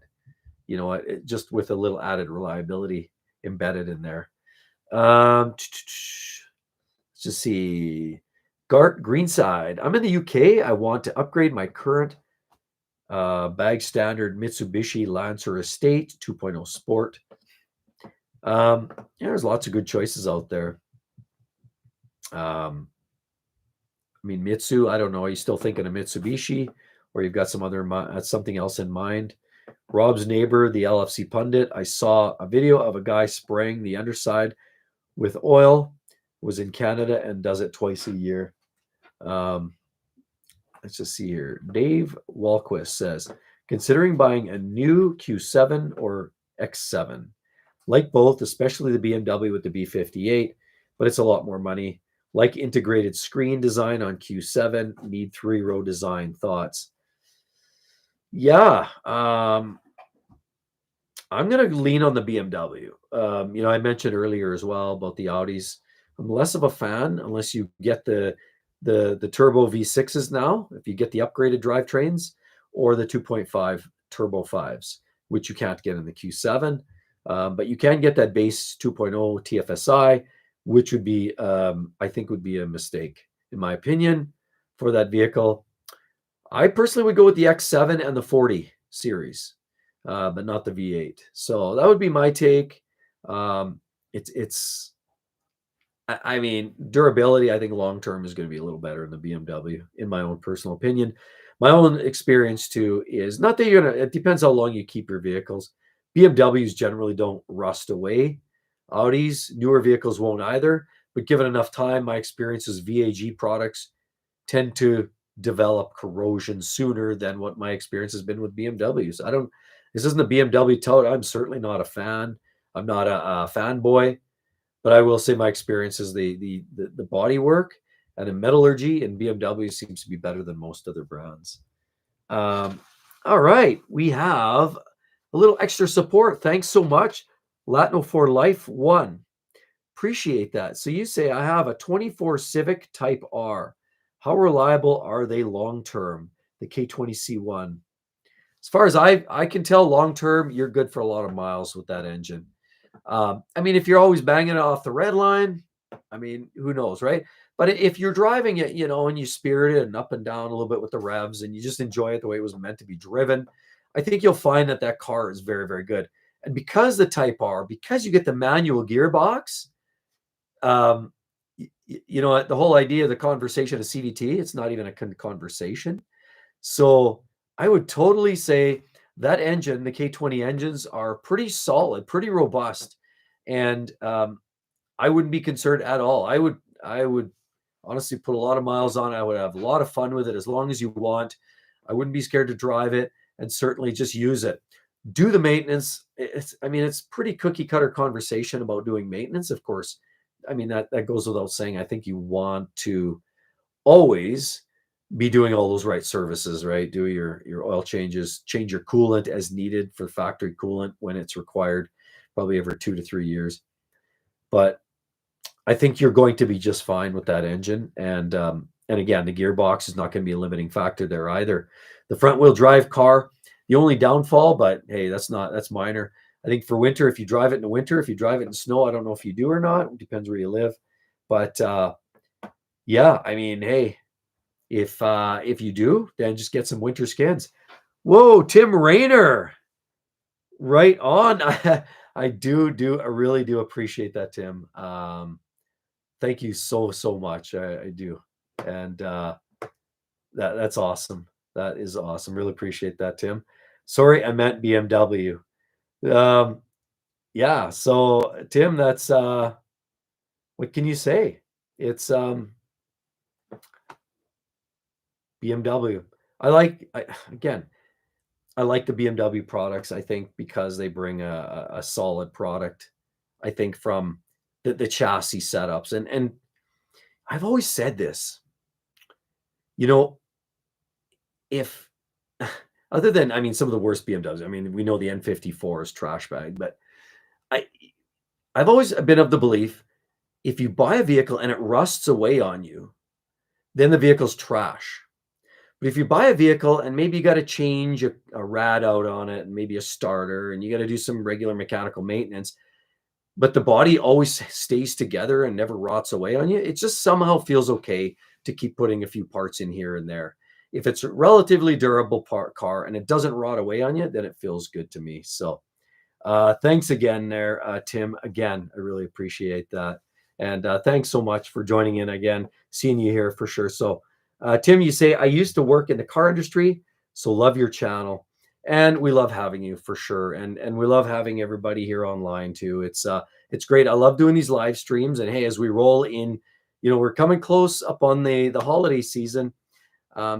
just with a little added reliability embedded in there. Let's just see. Gart Greenside. I'm in the UK. I want to upgrade my current bag standard Mitsubishi Lancer Estate 2.0 Sport. There's lots of good choices out there. I mean, Mitsu, I don't know. Are you still thinking of Mitsubishi, or you've got something else in mind? Rob's neighbor, the LFC pundit. I saw a video of a guy spraying the underside with oil. Was in Canada and does it twice a year. Let's just see here. Dave Walquist says, considering buying a new Q7 or X7, like both, especially the BMW with the B58, but it's a lot more money. Like integrated screen design on Q7, need 3-row design. Thoughts? Yeah, I'm going to lean on the BMW. I mentioned earlier as well about the Audis. I'm less of a fan unless you get the turbo V6s now, if you get the upgraded drivetrains, or the 2.5 turbo 5s, which you can't get in the Q7. But you can get that base 2.0 TFSI, which would be, I think, would be a mistake, in my opinion, for that vehicle. I personally would go with the X7 and the 40 series, but not the V8. So that would be my take. I mean, durability, I think long-term is going to be a little better in the BMW, in my own personal opinion. My own experience, too, is not that it depends how long you keep your vehicles. BMWs generally don't rust away. Audis, newer vehicles won't either. But given enough time, my experience is VAG products tend to develop corrosion sooner than what my experience has been with BMWs. This isn't a BMW tout. I'm certainly not a fan. I'm not a fanboy. But I will say my experience is the body work and the metallurgy in BMW seems to be better than most other brands. All right, we have a little extra support. Thanks so much, Latino for Life 1. Appreciate that. So you say, I have a 24 Civic Type R. How reliable are they long-term? The K20C1. As far as I can tell, long-term, you're good for a lot of miles with that engine. I mean, if you're always banging it off the red line, I mean, who knows, right? But if you're driving it, and you spirit it and up and down a little bit with the revs and you just enjoy it the way it was meant to be driven, I think you'll find that car is very, very good. And because the Type R, because you get the manual gearbox, the whole idea of the conversation of CVT, it's not even a conversation. So I would totally say that engine, the K20 engines, are pretty solid, pretty robust, and I wouldn't be concerned at all. I would honestly put a lot of miles on it. I would have a lot of fun with it as long as you want. I wouldn't be scared to drive it, and certainly just use it. Do the maintenance. It's pretty cookie cutter conversation about doing maintenance, of course. I mean, that goes without saying. I think you want to always be doing all those right services, right? Do your oil changes, change your coolant as needed for factory coolant when it's required, probably every 2 to 3 years. But I think you're going to be just fine with that engine. And again, the gearbox is not going to be a limiting factor there either. The front wheel drive car, the only downfall, but hey, that's minor. I think for winter, if you drive it in the winter, if you drive it in snow, I don't know if you do or not. It depends where you live. But Yeah, I mean, hey, if you do, then just get some winter skins. Whoa, Tim Rayner. Right on. I really do appreciate that, Tim. Thank you so much. I do. And that's awesome. That is awesome. Really appreciate that, Tim. Sorry, I meant BMW. Um, yeah, so Tim, that's what can you say? It's BMW. Again, I like the BMW products, I think, because they bring a solid product, I think, from the chassis setups. And I've always said this, you know, if other than, I mean, some of the worst BMWs, I mean, we know the N54 is trash bag, but I I've always been of the belief if you buy a vehicle and it rusts away on you, then the vehicle's trash. But if you buy a vehicle and maybe you got to change a rad out on it and maybe a starter and you got to do some regular mechanical maintenance, but the body always stays together and never rots away on you, it just somehow feels okay to keep putting a few parts in here and there. If it's a relatively durable car and it doesn't rot away on you, then it feels good to me. So thanks again there, Tim. Again, I really appreciate that. And thanks so much for joining in again, seeing you here for sure. So, Tim, you say, I used to work in the car industry, so love your channel. And we love having you for sure. And we love having everybody here online too. It's great. I love doing these live streams. And hey, as we roll in, we're coming close up on the holiday season.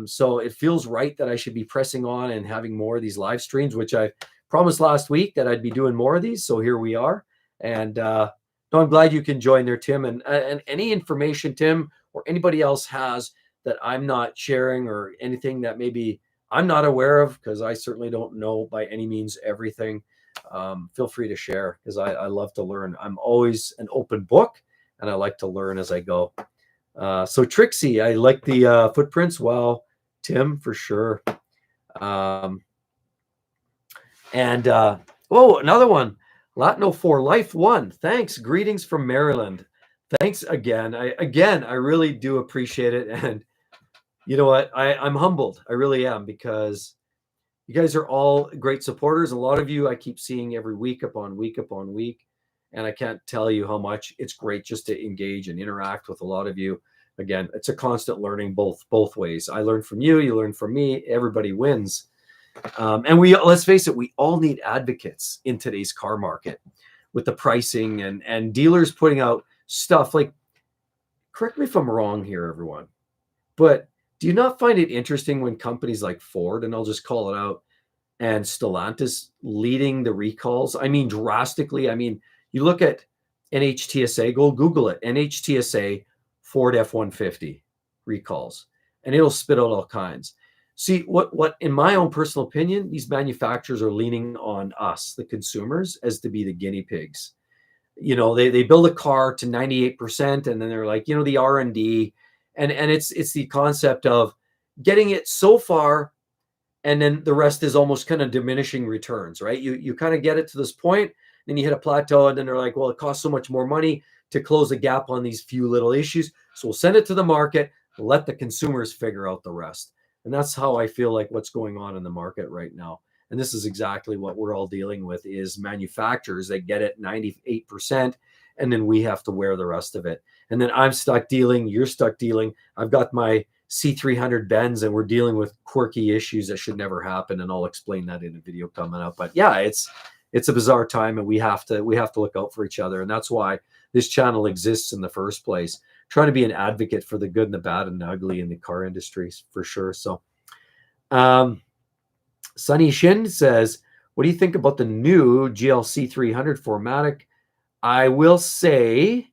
So it feels right that I should be pressing on and having more of these live streams, which I promised last week that I'd be doing more of these. So here we are. And no, I'm glad you can join there, Tim. And any information Tim or anybody else has that I'm not sharing or anything that maybe I'm not aware of, because I certainly don't know by any means everything, feel free to share, because I love to learn. I'm always an open book and I like to learn as I go. So Trixie, I like the footprints. Wow, Tim, for sure. And another one, Latino for Life One. Thanks. Greetings from Maryland. Thanks again. I really do appreciate it. And you know what? I'm humbled. I really am, because you guys are all great supporters. A lot of you I keep seeing every week upon week upon week. And I can't tell you how much it's great just to engage and interact with a lot of you. Again, it's a constant learning both ways. I learn from you, you learn from me, everybody wins. And let's face it, we all need advocates in today's car market with the pricing and dealers putting out stuff like, correct me if I'm wrong here, everyone, but do you not find it interesting when companies like Ford, and I'll just call it out, and Stellantis leading the recalls? I mean, drastically. I mean, you look at NHTSA, go Google it, NHTSA Ford F-150 recalls, and it'll spit out all kinds. See, what in my own personal opinion, these manufacturers are leaning on us, the consumers, as to be the guinea pigs. They build a car to 98%, and then they're like, the R&D, and it's the concept of getting it so far, and then the rest is almost kind of diminishing returns, right? You kind of get it to this point, then you hit a plateau, and then they're like, well, it costs so much more money to close the gap on these few little issues, so we'll send it to the market, let the consumers figure out the rest. And that's how I feel like what's going on in the market right now. And this is exactly what we're all dealing with, is manufacturers that get it 98%, and then we have to wear the rest of it. And then I'm stuck dealing, you're stuck dealing. I've got my C300 Benz, and we're dealing with quirky issues that should never happen. And I'll explain that in a video coming up. But yeah, it's a bizarre time, and we have to look out for each other. And that's why this channel exists in the first place, trying to be an advocate for the good and the bad and the ugly in the car industry for sure. So, Sunny Shin says, what do you think about the new GLC300 4MATIC? I will say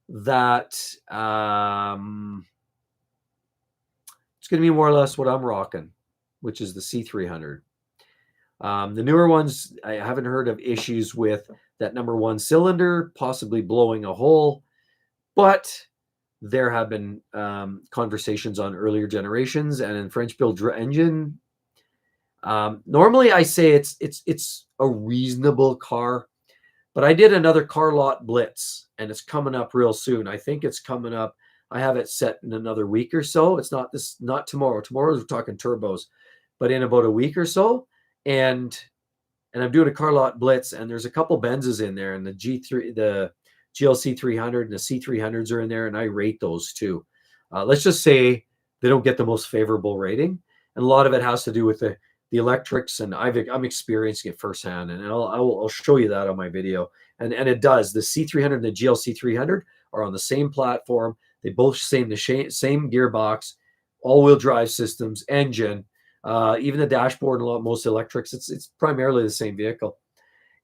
that it's going to be more or less what I'm rocking, which is the C300. The newer ones, I haven't heard of issues with that number one cylinder possibly blowing a hole, but there have been conversations on earlier generations and in French build engine. Normally I say it's a reasonable car, but I did another car lot blitz, and it's coming up real soon. I think it's coming up. I have it set in another week or so. It's not tomorrow. Tomorrow we're talking turbos, but in about a week or so. And I'm doing a car lot blitz, and there's a couple Benzes in there, and the GLC300 and the C300s are in there, and I rate those too. Let's just say they don't get the most favorable rating, and a lot of it has to do with the electrics, and I'm experiencing it firsthand, and I'll show you that on my video. And it does. The C300 and the GLC300 are on the same platform. They both same gearbox, all-wheel drive systems, engine. Even the dashboard and most electrics, it's primarily the same vehicle.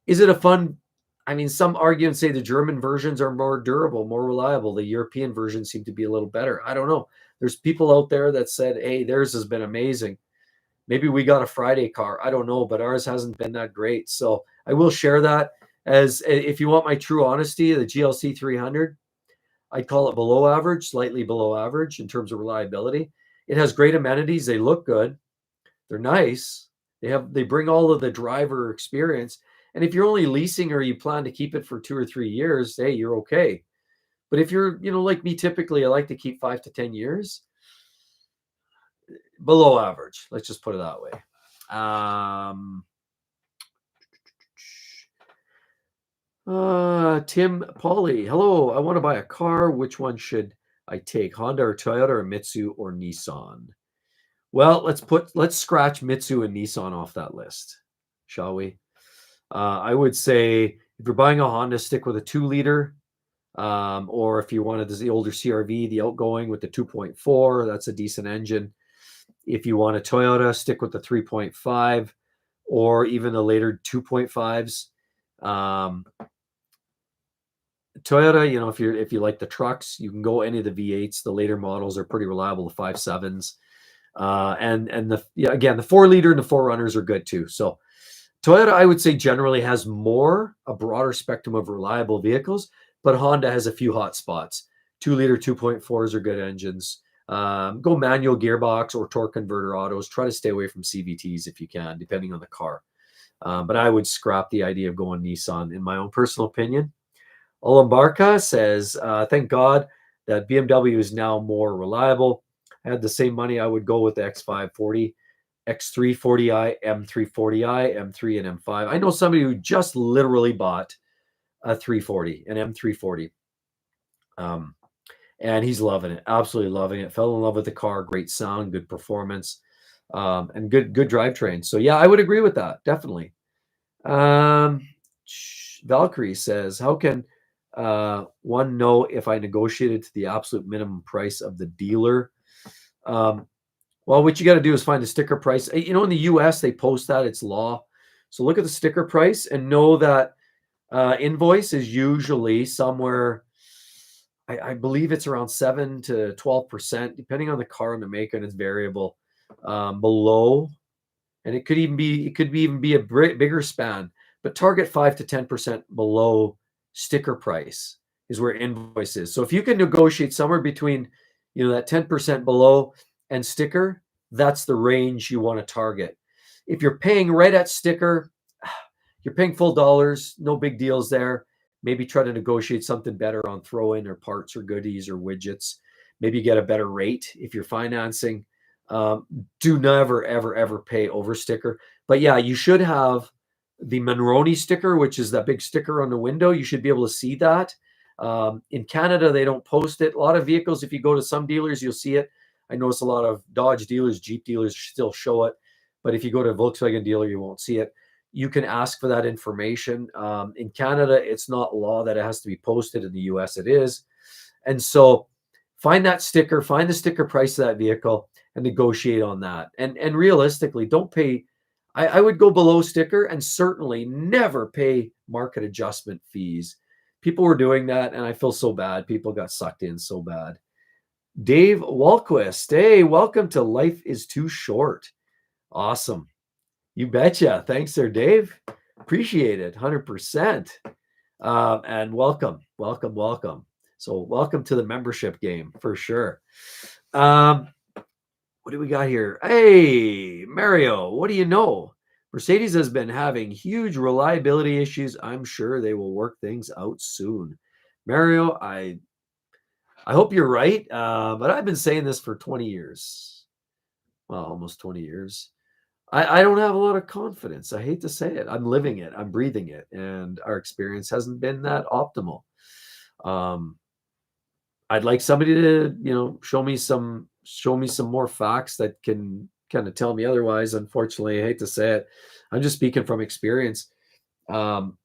Is it a fun? I mean, some argue and say the German versions are more durable, more reliable. The European versions seem to be a little better. I don't know. There's people out there that said, hey, theirs has been amazing. Maybe we got a Friday car. I don't know, but ours hasn't been that great. So I will share that. As if you want my true honesty, the GLC 300, I'd call it below average, slightly below average in terms of reliability. It has great amenities. They look good. They're nice. They bring all of the driver experience. And if you're only leasing or you plan to keep it for 2 or 3 years, hey, you're okay. But if you're, like me, typically I like to keep 5 to 10 years. Below average. Let's just put it that way. Tim Pauly, hello. I want to buy a car. Which one should I take? Honda or Toyota or Mitsu or Nissan? Well, let's scratch Mitsu and Nissan off that list, shall we? I would say if you're buying a Honda, stick with a 2-liter, or if you wanted the older CRV, the outgoing with the 2.4, that's a decent engine. If you want a Toyota, stick with the 3.5, or even the later 2.5s. Toyota, if you like the trucks, you can go any of the V8s. The later models are pretty reliable, the 5.7s. And the 4-liter and the 4Runners are good too. So Toyota, I would say, generally has a broader spectrum of reliable vehicles, but Honda has a few hot spots. 2-liter 2.4s are good engines. Go manual gearbox or torque converter autos. Try to stay away from CVTs if you can, depending on the car. But I would scrap the idea of going Nissan, in my own personal opinion. Olambarka says, thank God that BMW is now more reliable. I had the same money, I would go with the X540, X340i, M340i, M3 and M5. I know somebody who just literally bought a 340, an M340. And he's loving it, absolutely loving it. Fell in love with the car, great sound, good performance, and good drivetrain. So yeah, I would agree with that, definitely. Valkyrie says, how can one know if I negotiated to the absolute minimum price of the dealer? Well, what you got to do is find the sticker price. In the US, they post that, it's law. So look at the sticker price and know that invoice is usually somewhere, I believe it's around 7 to 12%, depending on the car and the make, and it's variable, below. And it could even be a bigger span, but target 5 to 10% below sticker price is where invoice is. So if you can negotiate somewhere between, that 10% below and sticker, that's the range you want to target. If you're paying right at sticker, you're paying full dollars, no big deals there. Maybe try to negotiate something better on throw-in or parts or goodies or widgets. Maybe get a better rate if you're financing. Do never, ever, ever pay over sticker. But yeah, you should have the Monroney sticker, which is that big sticker on the window. You should be able to see that. In Canada, they don't post it. A lot of vehicles, if you go to some dealers, you'll see it. I notice a lot of Dodge dealers, Jeep dealers still show it. But if you go to a Volkswagen dealer, you won't see it. You can ask for that information. In Canada, it's not law that it has to be posted. In the US, it is. And so find that sticker, find the sticker price of that vehicle, and negotiate on that. And realistically, don't pay. I would go below sticker and certainly never pay market adjustment fees. People were doing that, and I feel so bad. People got sucked in so bad. Dave Walquist, hey, welcome to Life is Too Short. Awesome. You betcha. Thanks there, Dave. Appreciate it. 100%. And welcome. So welcome to the membership game for sure. What do we got here? Hey, Mario, what do you know? Mercedes has been having huge reliability issues. I'm sure they will work things out soon. Mario, I I hope you're right. But I've been saying this for 20 years. Well, almost 20 years. I don't have a lot of confidence. I hate to say it. I'm living it. I'm breathing it. And our experience hasn't been that optimal. Um, I'd like somebody to, show me some more facts that can kind of tell me otherwise. Unfortunately, I hate to say it. I'm just speaking from experience. Um,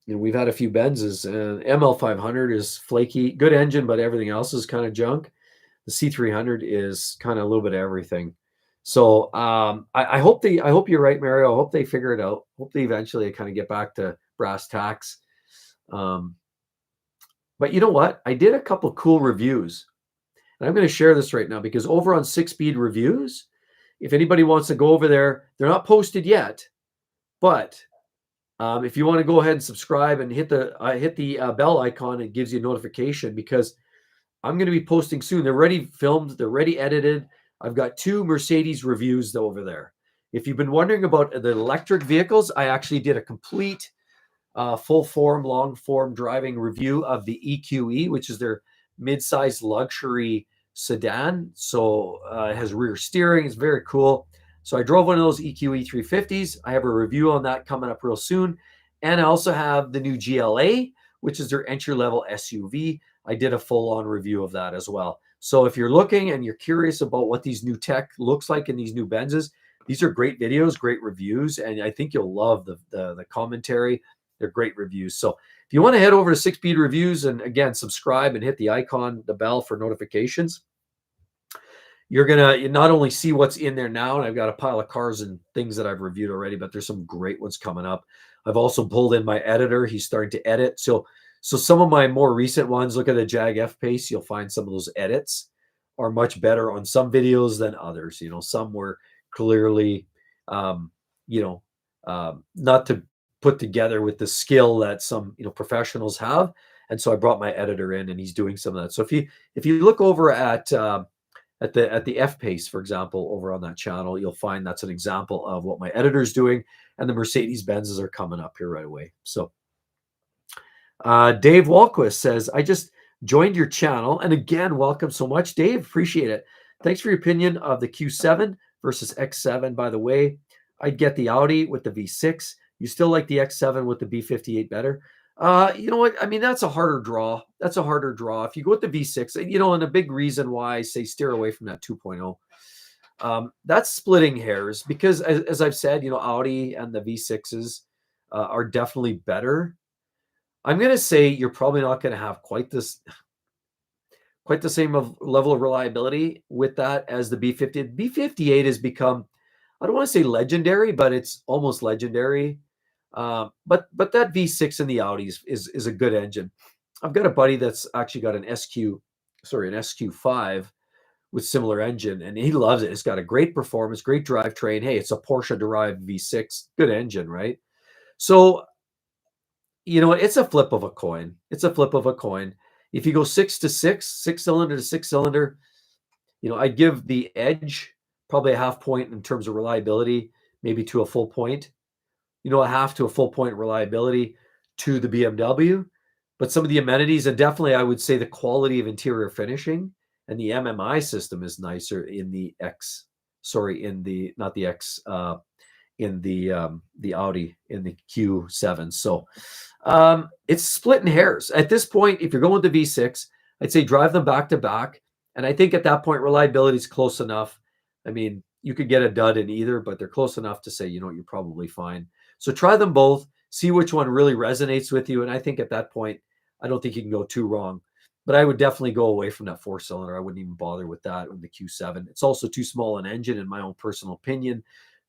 we've had a few Benzes, and ML500 is flaky, good engine, but everything else is kind of junk. The C300 is kind of a little bit of everything. So I hope you're right, Mario. I hope they figure it out. Hope they eventually kind of get back to brass tacks. But you know what? I did a couple cool reviews. And I'm going to share this right now because over on 6Speed Reviews, if anybody wants to go over there, they're not posted yet, but if you want to go ahead and subscribe and hit the bell icon, it gives you a notification because I'm going to be posting soon. They're already filmed. They're already edited. I've got 2 Mercedes reviews over there. If you've been wondering about the electric vehicles, I actually did a complete full form, long form driving review of the EQE, which is their mid-sized luxury sedan. So it has rear steering. It's very cool. So I drove one of those EQE 350s. I have a review on that coming up real soon. And I also have the new GLA, which is their entry-level SUV. I did a full-on review of that as well. So if you're looking and you're curious about what these new tech looks like in these new Benzes, these are great videos, great reviews, and I think you'll love the commentary. They're great reviews. So if you want to head over to 6Speed Reviews and again, subscribe and hit the icon, the bell for notifications, you're going to not only see what's in there now, and I've got a pile of cars and things that I've reviewed already, but there's some great ones coming up. I've also pulled in my editor. He's starting to edit. So some of my more recent ones, look at the Jag F-Pace. You'll find some of those edits are much better on some videos than others. Some were clearly, not to put together with the skill that some professionals have. And so I brought my editor in, and he's doing some of that. So if you look over at the F-Pace, for example, over on that channel, you'll find that's an example of what my editor's doing, and the Mercedes-Benzes are coming up here right away. So Dave Walquist says, I just joined your channel, and again, welcome so much, Dave. Appreciate it. Thanks for your opinion of the Q7 versus X7. By the way, I'd get the Audi with the V6. You still like the X7 with the B58 better? You know what? I mean, that's a harder draw. That's a harder draw. If you go with the V6, and a big reason why I say steer away from that 2.0, that's splitting hairs because as I've said, Audi and the V6s are definitely better. I'm going to say you're probably not going to have quite the same level of reliability with that as the B58. B58 has become, I don't want to say legendary, but it's almost legendary. But that V6 in the Audis is a good engine. I've got a buddy that's actually got an SQ5 with similar engine, and he loves it. It's got a great performance, great drivetrain. Hey, it's a Porsche-derived V6, good engine, right? So, it's a flip of a coin. It's a flip of a coin. If you go 6 to 6, 6-cylinder to 6-cylinder, I'd give the edge probably a half point in terms of reliability, maybe to a full point. A half to a full point reliability to the BMW, but some of the amenities, and definitely I would say the quality of interior finishing and the MMI system is nicer in the Audi, in the Q7. So it's splitting hairs. At this point, if you're going with the V6, I'd say drive them back to back. And I think at that point, reliability is close enough. I mean, you could get a dud in either, but they're close enough to say, you're probably fine. So try them both, see which one really resonates with you. And I think at that point, I don't think you can go too wrong. But I would definitely go away from that 4-cylinder. I wouldn't even bother with that with the Q7. It's also too small an engine, in my own personal opinion,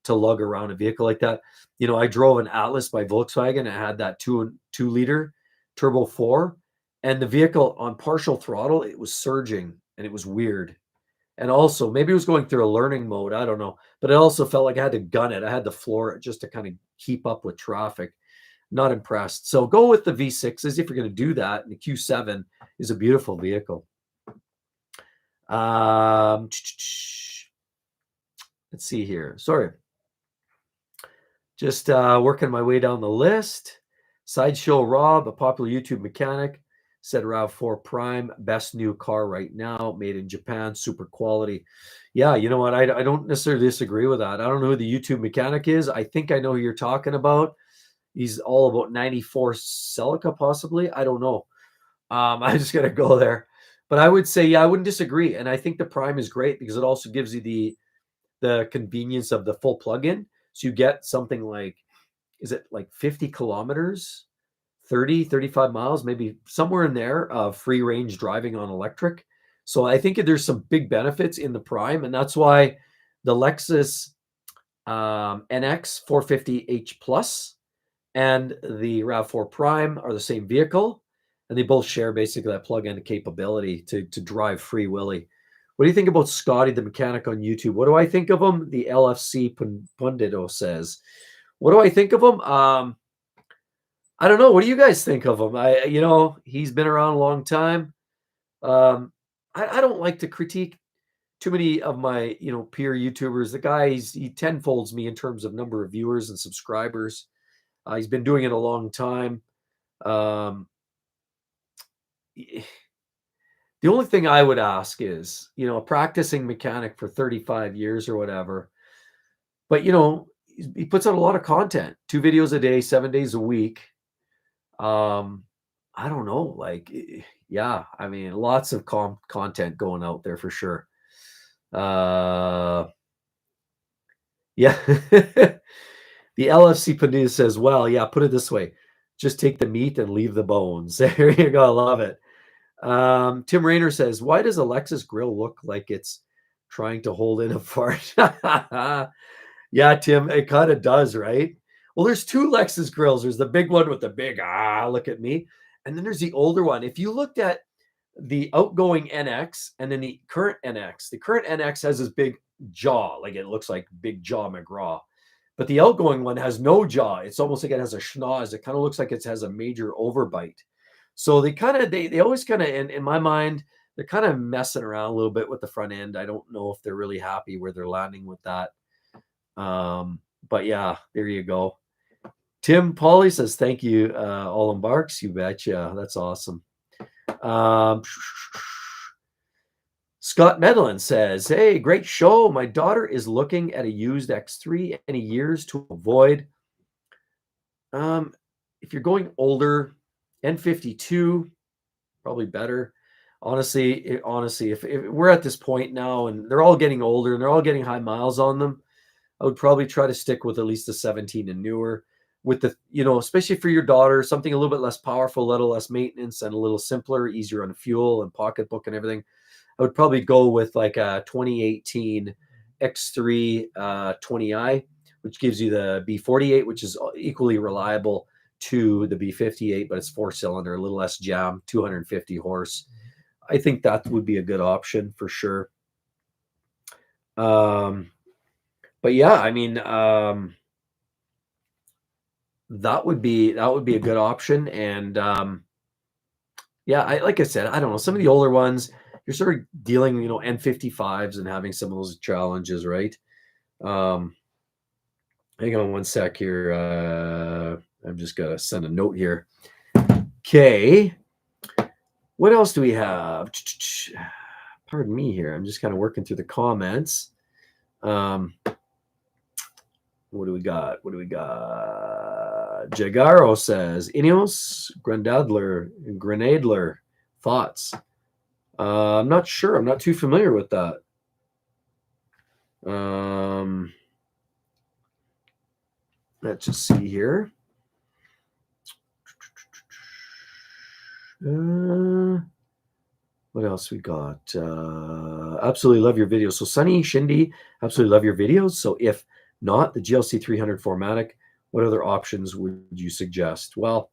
to lug around a vehicle like that. I drove an Atlas by Volkswagen. It had that 2-liter turbo 4. And the vehicle on partial throttle, it was surging and it was weird. And also, maybe it was going through a learning mode. I don't know. But it also felt like I had to gun it. I had to floor it just to kind of keep up with traffic. Not impressed. So go with the V6s if you're going to do that. And the Q7 is a beautiful vehicle. Let's see here. Sorry. Just working my way down the list. Sideshow Rob, a popular YouTube mechanic. said RAV4 Prime, best new car right now, made in Japan, super quality. Yeah, you know what? I don't necessarily disagree with that. I don't know who the YouTube mechanic is. I think I know who you're talking about. He's all about 94 Celica, possibly. I don't know. I'm just gonna go there. But I would say, yeah, I wouldn't disagree. And I think the Prime is great because it also gives you the convenience of the full plug-in. So you get something like, is it like 50 kilometers, 30, 35 miles, maybe somewhere in there of free range driving on electric. So I think there's some big benefits in the Prime, and that's why the Lexus NX 450h Plus and the RAV4 Prime are the same vehicle, and they both share basically that plug-in capability to drive free willy. What do you think about Scotty, the mechanic on YouTube? What do I think of him? The LFC Pundito says. What do I think of him? I don't know. What do you guys think of him? He's been around a long time. I don't like to critique too many of my, peer YouTubers. The guy, he tenfolds me in terms of number of viewers and subscribers. He's been doing it a long time. The only thing I would ask is, a practicing mechanic for 35 years or whatever, but, he puts out a lot of content, 2 videos a day, 7 days a week. I don't know, yeah, I mean, lots of content going out there for sure. Yeah. The LFC Padilla says, well, yeah, put it this way. Just take the meat and leave the bones. There you go. I love it. Tim Rayner says, why does a Lexus grill look like it's trying to hold in a fart? Yeah, Tim, it kind of does, right? Well, there's 2 Lexus grills. There's the big one with the big, look at me. And then there's the older one. If you looked at the outgoing NX and then the current NX has this big jaw, like it looks like Big Jaw McGraw. But the outgoing one has no jaw. It's almost like it has a schnoz. It kind of looks like it has a major overbite. So they always kind of, in my mind, they're kind of messing around a little bit with the front end. I don't know if they're really happy where they're landing with that. But yeah, there you go. Tim Pauly says, thank you, all embarks. You betcha. That's awesome. Scott Medlin says, hey, great show. My daughter is looking at a used X3. Any years to avoid? If you're going older, N52, probably better. Honestly, if we're at this point now and they're all getting older and they're all getting high miles on them, I would probably try to stick with at least a 17 and newer. With the, especially for your daughter, something a little bit less powerful, a little less maintenance, and a little simpler, easier on fuel and pocketbook and everything. I would probably go with like a 2018 X3 20i, which gives you the B48, which is equally reliable to the B58, but it's 4-cylinder, a little less jam, 250 horse. I think that would be a good option for sure. But yeah, I mean, that would be a good option. And yeah, like I said, I don't know, some of the older ones, you're sort of dealing, N55s and having some of those challenges, right? Hang on one sec here. I'm just gonna send a note here. Okay. What else do we have? Pardon me here. I'm just kind of working through the comments. What do we got? Jagaro says, Ineos, Grenadler, thoughts? I'm not sure. I'm not too familiar with that. Let's just see here. What else we got? Absolutely love your videos. So Sunny Shindy, absolutely love your videos. So if not the GLC300 4MATIC, what other options would you suggest? Well,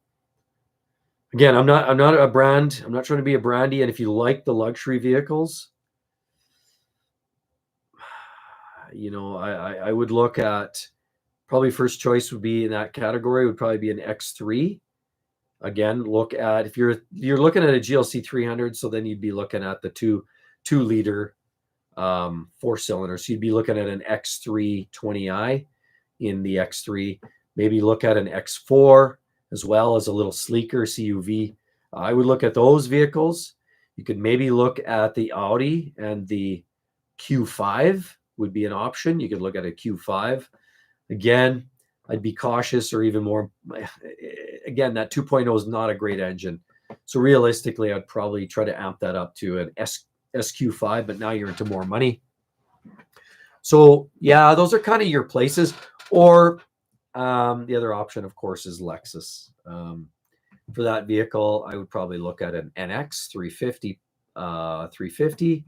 again, I'm not a brand. I'm not trying to be a brandy. And if you like the luxury vehicles, I would look at, probably first choice would be in that category would probably be an X3. Again, look at, if you're looking at a GLC 300, so then you'd be looking at the 2-liter 4-cylinder. So you'd be looking at an X3 20i in the X3. Maybe look at an X4 as well, as a little sleeker CUV I would look at those vehicles. You could maybe look at the Audi, and the Q5 would be an option. You could look at a Q5. Again, I'd be cautious, or even more. Again, that 2.0 is not a great engine. So realistically, I'd probably try to amp that up to an SQ5, but now you're into more money. So yeah, those are kind of your places. Or the other option, of course, is Lexus. For that vehicle, I would probably look at an NX 350, 350,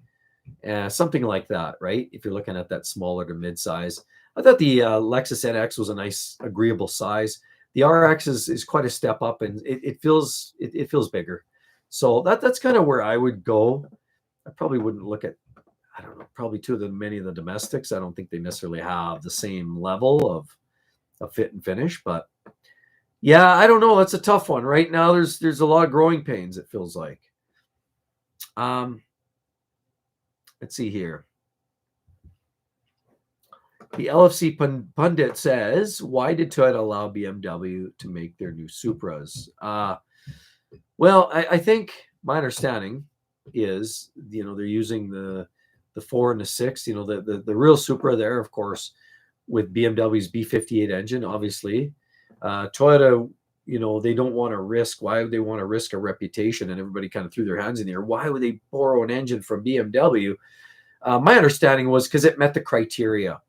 something like that, right? If you're looking at that smaller to mid-size. I thought the Lexus NX was a nice, agreeable size. The RX is quite a step up, and it feels bigger. So that's kind of where I would go. I probably wouldn't look at, I don't know, probably many of the domestics. I don't think they necessarily have the same level of fit and finish, but yeah, I don't know. That's a tough one. Right now, there's a lot of growing pains, it feels like. Let's see here. The LFC pundit says, why did Toyota allow BMW to make their new Supras? Well, I think my understanding is, they're using the 4 and the 6, the real Supra there, of course, with BMW's B58 engine, obviously. Toyota, they don't want to risk. Why would they want to risk a reputation? And everybody kind of threw their hands in the air. Why would they borrow an engine from BMW? My understanding was because it met the criteria.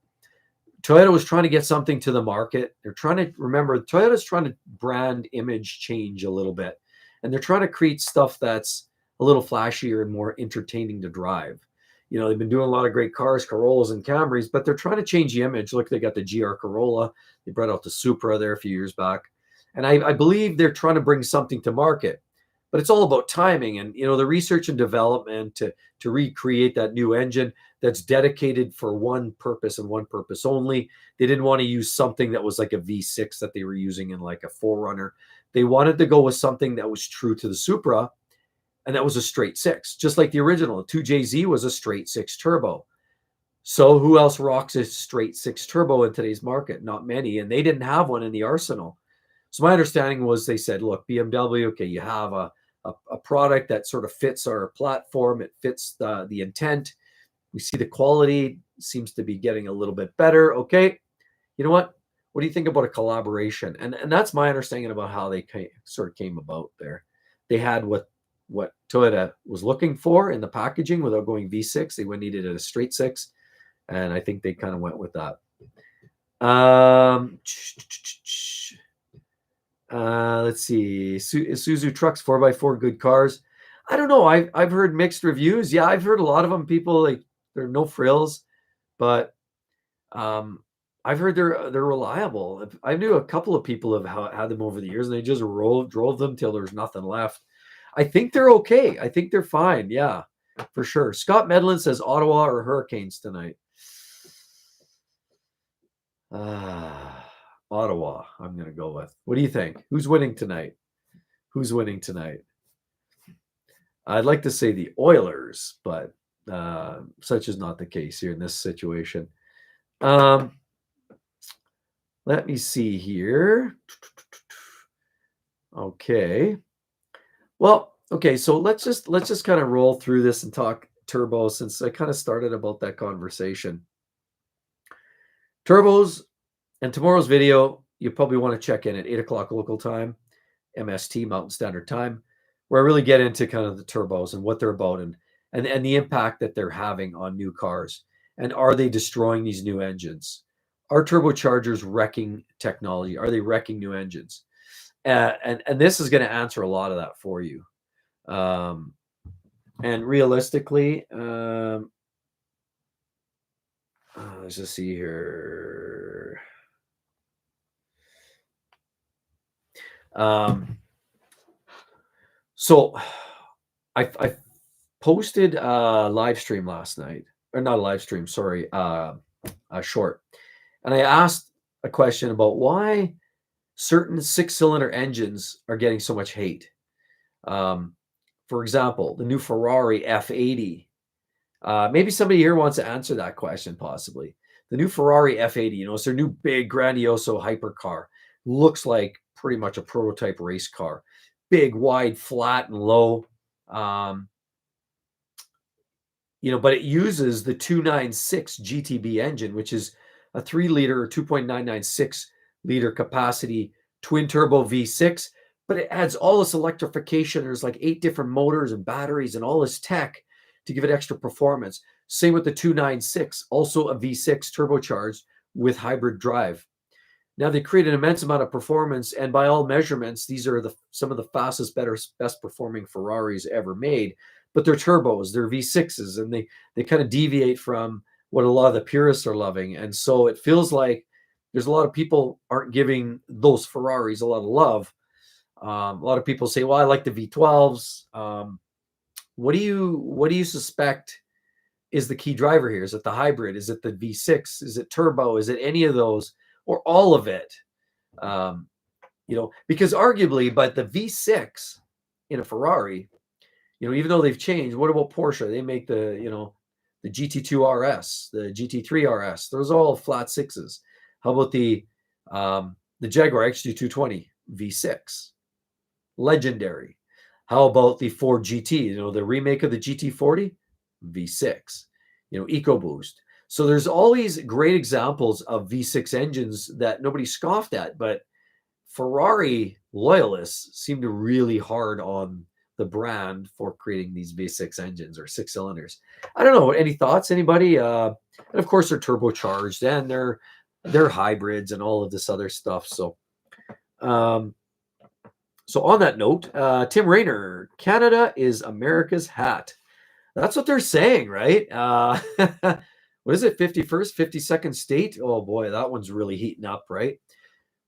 Toyota was trying to get something to the market. They're trying to remember, Toyota's trying to brand image change a little bit. And they're trying to create stuff that's a little flashier and more entertaining to drive. They've been doing a lot of great cars, Corollas and Camrys, but they're trying to change the image. Look, they got the GR Corolla. They brought out the Supra there a few years back. And I believe they're trying to bring something to market. But it's all about timing and, the research and development to recreate that new engine that's dedicated for one purpose and one purpose only. They didn't want to use something that was like a V6 that they were using in like a 4Runner. They wanted to go with something that was true to the Supra, and that was a straight 6, just like the original. The 2JZ was a straight 6 turbo. So who else rocks a straight 6 turbo in today's market? Not many, and they didn't have one in the arsenal. So my understanding was they said, look, BMW, okay, you have a product that sort of fits our platform. It fits the intent. We see the quality seems to be getting a little bit better. Okay, you know what? What do you think about a collaboration? And that's my understanding about how they sort of came about there. They had what Toyota was looking for in the packaging without going V6. They needed a straight 6, and I think they kind of went with that. Let's see. Isuzu trucks, 4x4, good cars. I don't know. I've heard mixed reviews. Yeah, I've heard a lot of them. People like they're no frills, but I've heard they're reliable. I knew a couple of people have had them over the years, and they just drove them till there's nothing left. I think they're okay. I think they're fine. Yeah, for sure. Scott Medlin says Ottawa or Hurricanes tonight. Ottawa, I'm going to go with. What do you think? Who's winning tonight? Who's winning tonight? I'd like to say the Oilers, but such is not the case here in this situation. Let me see here. Okay. Well, okay, so let's just kind of roll through this and talk turbo, since I kind of started about that conversation. Turbos, and tomorrow's video, you probably want to check in at 8 o'clock local time, MST, Mountain Standard Time, where I really get into kind of the turbos and what they're about and the impact that they're having on new cars. And are they destroying these new engines? Are turbochargers wrecking technology? Are they wrecking new engines? And this is going to answer a lot of that for you. And realistically, let's just see here. So I posted a live stream last night, or not a live stream, sorry, a short. And I asked a question about why certain 6-cylinder engines are getting so much hate. For example, the new Ferrari F80. Maybe somebody here wants to answer that question, possibly. The new Ferrari F80, it's their new big, grandioso hypercar. Looks like pretty much a prototype race car. big, wide, flat, and low. Um, but it uses the 296 GTB engine, which is a 3-liter or 2.996-liter capacity twin turbo V6, but it adds all this electrification. There's like 8 different motors and batteries and all this tech to give it extra performance. Same with the 296, also a V6 turbocharged with hybrid drive. Now they create an immense amount of performance, and by all measurements, these are some of the fastest, best performing Ferraris ever made. But they're turbos, they're V6s, and they kind of deviate from what a lot of the purists are loving. And so it feels like there's a lot of people aren't giving those Ferraris a lot of love. A lot of people say, "Well, I like the V12s." What do you suspect is the key driver here? Is it the hybrid? Is it the V6? Is it turbo? Is it any of those, or all of it? Because arguably, but the V6 in a Ferrari, even though they've changed, what about Porsche? They make the GT2 RS, the GT3 RS. Those are all flat sixes. How about the Jaguar XG220 V6? Legendary. How about the Ford GT? The remake of the GT40 V6. EcoBoost. So there's always great examples of V6 engines that nobody scoffed at, but Ferrari loyalists seem to really hard on the brand for creating these V6 engines or 6 cylinders. I don't know. Any thoughts? Anybody? And of course, they're turbocharged and they're hybrids and all of this other stuff. So, on that note, Tim Raynor, Canada is America's hat. That's what they're saying, right? What is it? 51st, 52nd state? Oh boy, that one's really heating up, right?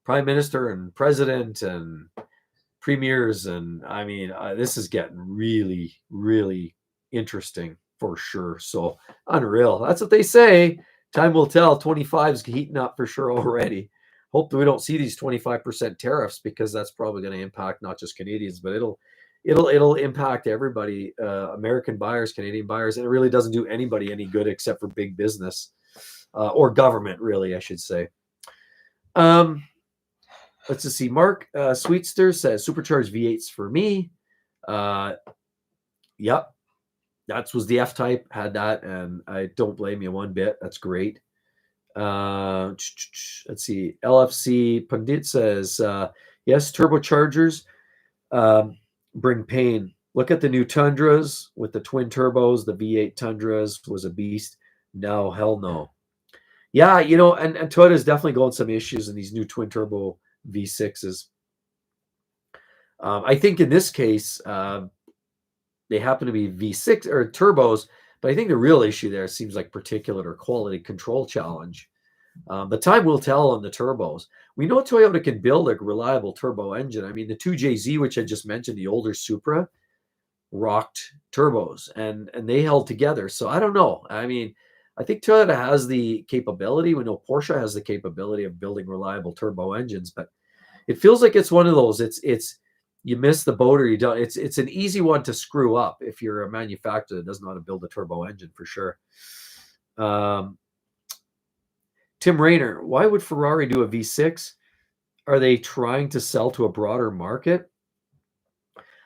Prime Minister and President and premiers, and I mean, this is getting really, really interesting for sure. So unreal. That's what they say. Time will tell. 25 is heating up for sure already. Hope that we don't see these 25% tariffs, because that's probably going to impact not just Canadians, but it'll impact everybody, American buyers, Canadian buyers, and it really doesn't do anybody any good except for big business or government, really, I should say. Let's just see. Mark Sweetster says supercharged V8s for me. Yep, that was the F-Type, had that, and I don't blame you one bit. That's great. Let's see. LFC Pundit says, yes, turbochargers bring pain. Look at the new Tundras with the twin turbos. The V8 Tundras was a beast. No, hell no. Yeah, and Toyota is definitely going some issues in these new twin turbo V6s. I think in this case, they happen to be V6 or turbos, but I think the real issue there seems like particulate or quality control challenge. The time will tell on the turbos. We know Toyota can build a reliable turbo engine. I mean, the 2JZ, which I just mentioned, the older Supra, rocked turbos, and they held together. So I don't know. I mean, I think Toyota has the capability. We know Porsche has the capability of building reliable turbo engines, but it feels like it's one of those. It's you miss the boat or you don't. It's an easy one to screw up if you're a manufacturer that doesn't know how to build a turbo engine, for sure. Tim Raynor, why would Ferrari do a V6? Are they trying to sell to a broader market?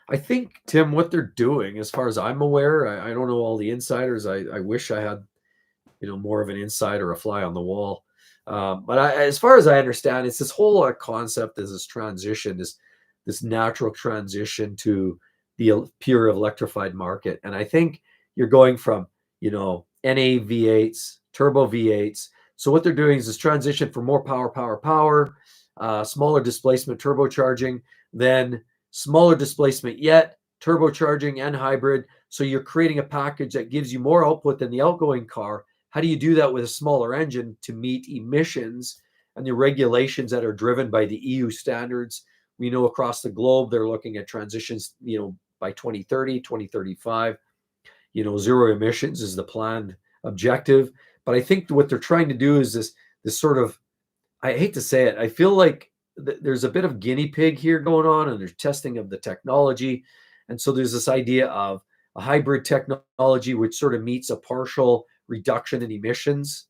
I think, Tim, what they're doing, as far as I'm aware, I don't know all the insiders. I wish I had, more of an insider, a fly on the wall. But as far as I understand, it's this whole concept, is this transition, this natural transition to the pure electrified market. And I think you're going from, NA V8s, turbo V8s. So what they're doing is this transition for more power, smaller displacement turbocharging, then smaller displacement yet, turbocharging and hybrid. So you're creating a package that gives you more output than the outgoing car. How do you do that with a smaller engine to meet emissions and the regulations that are driven by the EU standards? We know across the globe, they're looking at transitions, by 2030, 2035, zero emissions is the planned objective. But I think what they're trying to do is this sort of, I hate to say it, I feel like there's a bit of guinea pig here going on, and there's testing of the technology. And so there's this idea of a hybrid technology, which sort of meets a partial reduction in emissions,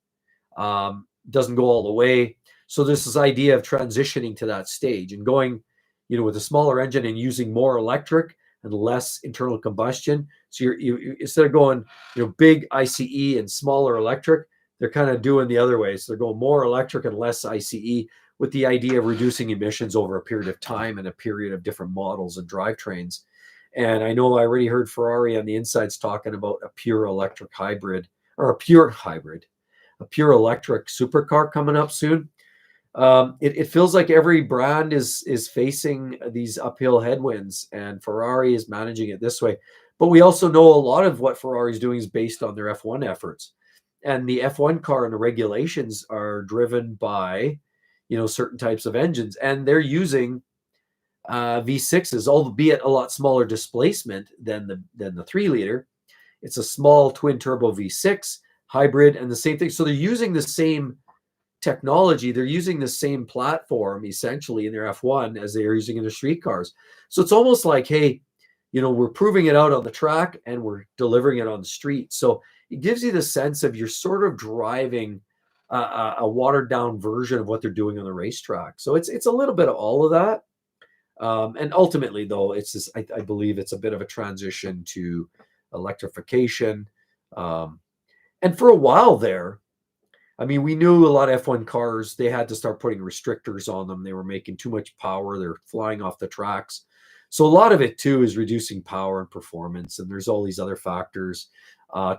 doesn't go all the way. So there's this idea of transitioning to that stage and going, with a smaller engine and using more electric and less internal combustion. So you instead of going, big ICE and smaller electric, they're kind of doing the other way. So they're going more electric and less ICE with the idea of reducing emissions over a period of time and a period of different models and drivetrains. And I know I already heard Ferrari on the insides talking about a pure electric hybrid, or a pure electric supercar coming up soon. It feels like every brand is facing these uphill headwinds, and Ferrari is managing it this way. But we also know a lot of what Ferrari is doing is based on their F1 efforts, and the F1 car and the regulations are driven by, certain types of engines, and they're using V6s, albeit a lot smaller displacement than the 3-liter. It's a small twin turbo V6 hybrid, and the same thing. So they're using the same technology, they're using the same platform essentially in their F1 as they are using in their street cars. So it's almost like, hey, we're proving it out on the track and we're delivering it on the street. So it gives you the sense of you're sort of driving a watered down version of what they're doing on the racetrack. So it's a little bit of all of that. And ultimately, though, it's just, I believe it's a bit of a transition to electrification. And for a while there, I mean, we knew a lot of F1 cars, they had to start putting restrictors on them. They were making too much power. They're flying off the tracks. So a lot of it, too, is reducing power and performance. And there's all these other factors.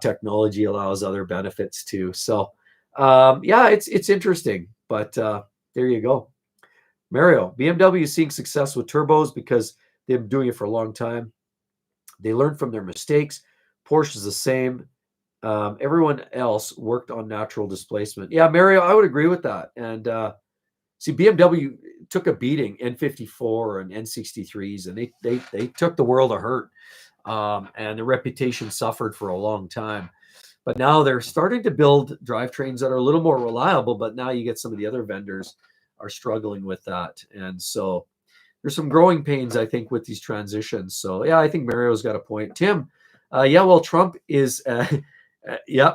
Technology allows other benefits, too. So, yeah, it's interesting. But there you go. Mario, BMW is seeing success with turbos because they've been doing it for a long time. They learned from their mistakes. Porsche is the same. Everyone else worked on natural displacement. Yeah, Mario, I would agree with that. And see, BMW took a beating, N54 and N63s, and they took the world a hurt. And their reputation suffered for a long time. But now they're starting to build drivetrains that are a little more reliable, but now you get some of the other vendors are struggling with that. And so there's some growing pains, I think, with these transitions. So, yeah, I think Mario's got a point. Tim, yeah, well, Trump is,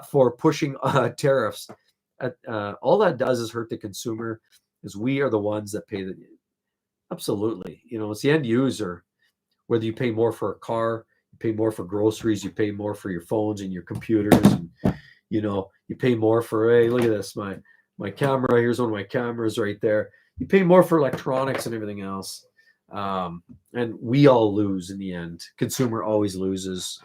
for pushing tariffs. All that does is hurt the consumer, because we are the ones that pay the. Absolutely. It's the end user. Whether you pay more for a car, you pay more for groceries, you pay more for your phones and your computers, and, you pay more for, hey, look at this, my camera, here's one of my cameras right there. You pay more for electronics and everything else. And we all lose in the end. Consumer always loses.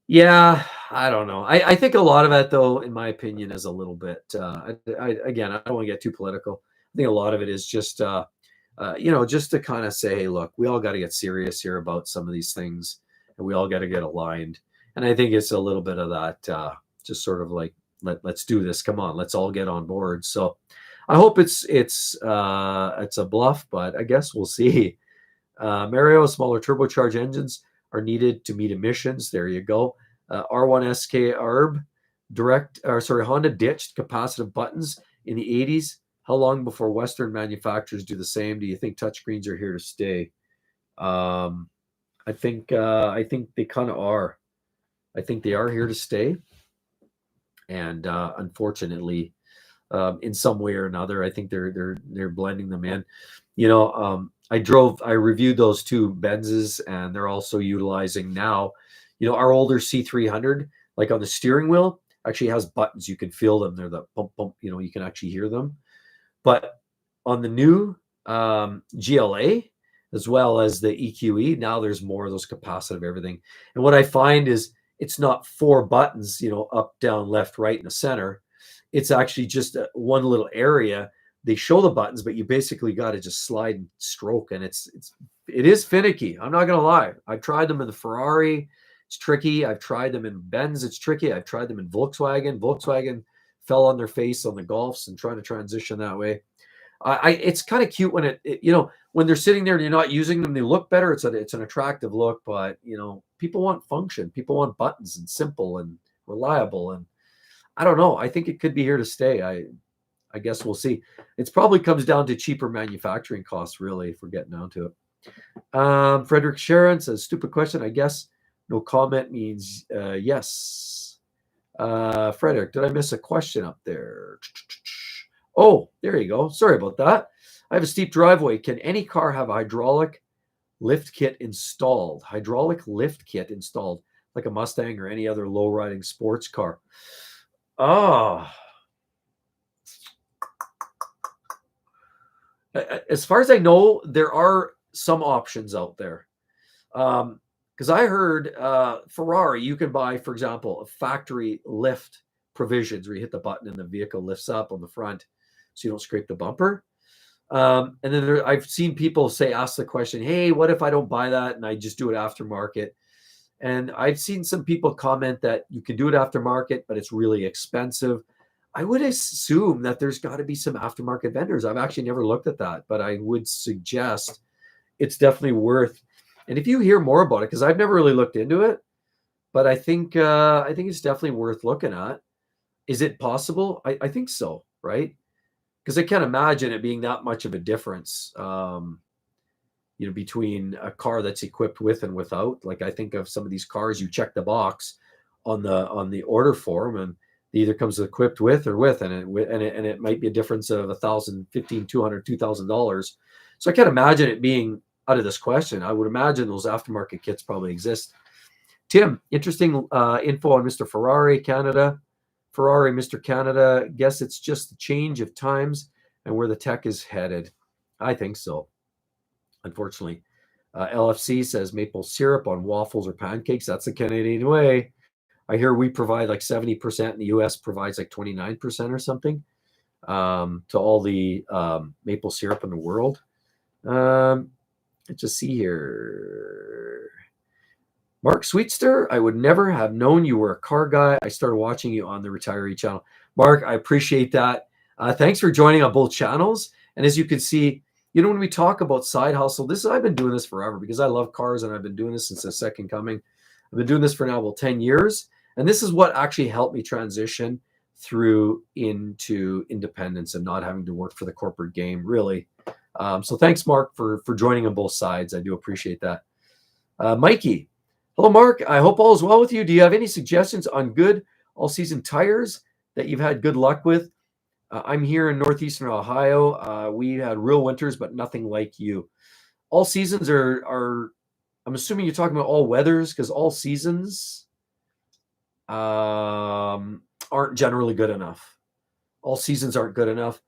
Yeah, I don't know. I think a lot of that, though, in my opinion, is a little bit, again, I don't want to get too political. I think a lot of it is just, just to kind of say, hey, look, we all got to get serious here about some of these things, and we all got to get aligned. And I think it's a little bit of that, just sort of like, let's do this. Come on, let's all get on board. So I hope it's a bluff, but I guess we'll see. Mario, smaller turbocharged engines are needed to meet emissions. There you go. R1 SK ARB Honda ditched capacitive buttons in the 80s. How long before Western manufacturers do the same? Do you think touchscreens are here to stay? I think they kind of are. I think they are here to stay. And unfortunately, in some way or another, I think they're blending them in. I reviewed those two Benzes, and they're also utilizing now, our older C300, like on the steering wheel, actually has buttons. You can feel them. They're the bump, bump, you can actually hear them. But on the new GLA, as well as the EQE, now there's more of those capacitive everything. And what I find is it's not 4 buttons, up, down, left, right, in the center. It's actually just one little area. They show the buttons, but you basically got to just slide and stroke, and it is finicky. I'm not gonna lie. I've tried them in the Ferrari. It's tricky. I've tried them in Benz. It's tricky. I've tried them in Volkswagen. Volkswagen fell on their face on the Golfs and trying to transition that way. It's kind of cute when when they're sitting there and you're not using them, they look better. It's an attractive look, but people want function. People want buttons and simple and reliable. And I don't know. I think it could be here to stay. I guess we'll see. It probably comes down to cheaper manufacturing costs, really, if we're getting down to it. Frederick Sharon says, stupid question. I guess no comment means yes. Frederick, did I miss a question up there? Oh, there you go. Sorry about that. I have a steep driveway. Can any car have a hydraulic lift kit installed? Hydraulic lift kit installed, like a Mustang or any other low-riding sports car. Oh, as far as I know, there are some options out there. Because I heard Ferrari, you can buy, for example, a factory lift provisions where you hit the button and the vehicle lifts up on the front so you don't scrape the bumper. And then I've seen people ask the question, hey, what if I don't buy that and I just do it aftermarket? And I've seen some people comment that you can do it aftermarket, but it's really expensive. I would assume that there's got to be some aftermarket vendors. I've actually never looked at that, but I would suggest it's definitely worth. And if you hear more about it, because I've never really looked into it, but I think it's definitely worth looking at. Is it possible? I think so, right? Because I can't imagine it being that much of a difference, between a car that's equipped with and without. Like I think of some of these cars, you check the box on the order form, and it either comes equipped with or with, and it might be a difference of $1,000, $1,500, $200, $2,000. So I can't imagine it being out of this question. I would imagine those aftermarket kits probably exist. Tim, interesting info on Mr. Ferrari Canada. Ferrari, Mr. Canada, guess it's just the change of times and where the tech is headed. I think so, unfortunately. LFC says maple syrup on waffles or pancakes. That's the Canadian way. I hear we provide like 70%, and the US provides like 29% or something to all the maple syrup in the world. Let's just see here. Mark Sweetster, I would never have known you were a car guy. I started watching you on the Retiree channel. Mark, I appreciate that. Thanks for joining on both channels. And as you can see, when we talk about side hustle, I've been doing this forever because I love cars, and I've been doing this since the second coming. I've been doing this for now about 10 years. And this is what actually helped me transition through into independence and not having to work for the corporate game, really. So thanks, Mark, for joining on both sides. I do appreciate that. Mikey, hello, Mark. I hope all is well with you. Do you have any suggestions on good all-season tires that you've had good luck with? I'm here in northeastern Ohio. We had real winters, but nothing like you. All seasons are I'm assuming you're talking about all weathers, because all seasons aren't generally good enough. All seasons aren't good enough.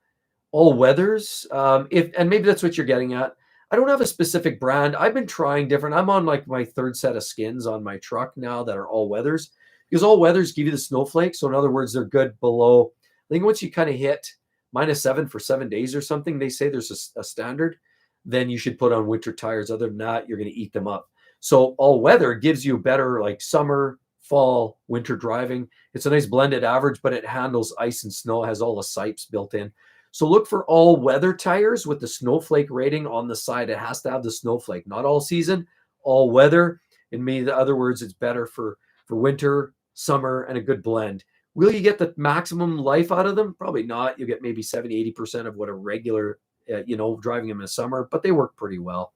All weathers, and maybe that's what you're getting at. I don't have a specific brand. I've been trying different. I'm on like my third set of skins on my truck now that are all weathers, because all weathers give you the snowflake. So in other words, they're good below. I think once you kind of hit -7 for 7 days or something, they say there's a standard, then you should put on winter tires. Other than that, you're going to eat them up. So all weather gives you better like summer, fall, winter driving. It's a nice blended average, but it handles ice and snow, has all the sipes built in. So look for all weather tires with the snowflake rating on the side. It has to have the snowflake, not all season, all weather. In other words, it's better for winter, summer, and a good blend. Will you get the maximum life out of them? Probably not. You get maybe 70-80% of what a regular, driving them in the summer, but they work pretty well.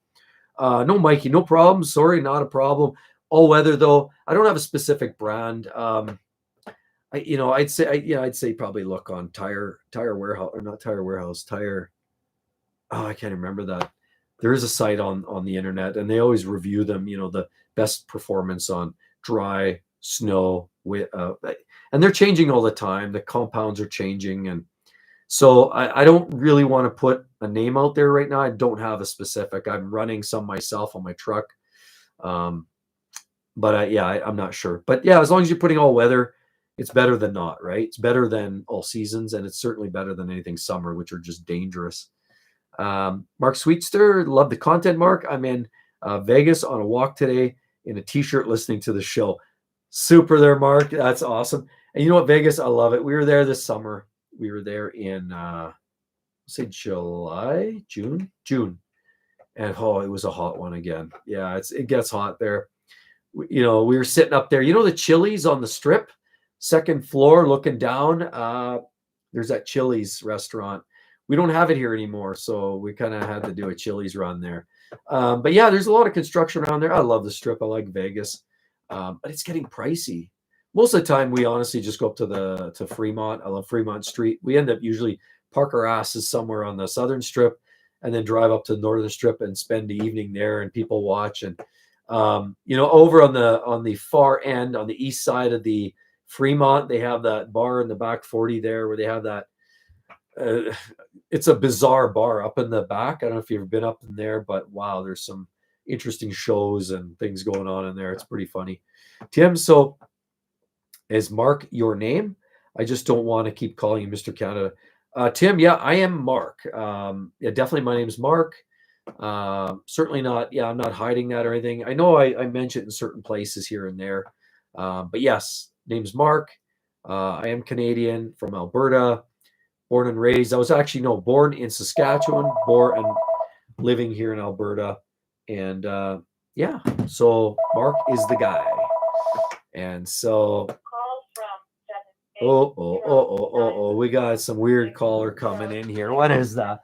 No, Mikey, no problem. Sorry, not a problem. All weather though. I don't have a specific brand. I'd say probably look on tire warehouse, or not tire warehouse, tire. Oh, I can't remember that. There is a site on the internet, and they always review them. The best performance on dry, snow, and they're changing all the time. The compounds are changing, and so I don't really want to put a name out there right now. I don't have a specific. I'm running some myself on my truck, but I'm not sure. But yeah, as long as you're putting all weather, it's better than not, right? It's better than all seasons, and it's certainly better than anything summer, which are just dangerous. Mark Sweetster, love the content, Mark. I'm in Vegas on a walk today in a t-shirt listening to the show. Super there, Mark. That's awesome. And you know what, Vegas, I love it. We were there this summer. We were there in, say June. And it was a hot one again. Yeah, it gets hot there. We were sitting up there. The Chili's on the Strip, second floor, looking down. There's that Chili's restaurant. We don't have it here anymore, so we kind of had to do a Chili's run there. But yeah, there's a lot of construction around there. I love the Strip. I like Vegas, but it's getting pricey. Most of the time, we honestly just go up to Fremont. I love Fremont Street. We end up usually park our asses somewhere on the Southern Strip, and then drive up to the Northern Strip and spend the evening there, and people watch. And over on the far end, on the east side of the Fremont, they have that bar in the back 40 there, where they have that. It's a bizarre bar up in the back. I don't know if you've ever been up in there, but wow, there's some interesting shows and things going on in there. It's pretty funny. Tim, so is Mark your name? I just don't want to keep calling you Mr. Canada. Tim, yeah, I am Mark. Yeah, definitely my name's Mark. Certainly not, yeah, I'm not hiding that or anything. I know I mention it in certain places here and there. But yes, name's Mark. I am Canadian from Alberta, born and raised. I was actually, born in Saskatchewan, born and living here in Alberta. And yeah, so Mark is the guy. And so, we got some weird caller coming in here. What is that?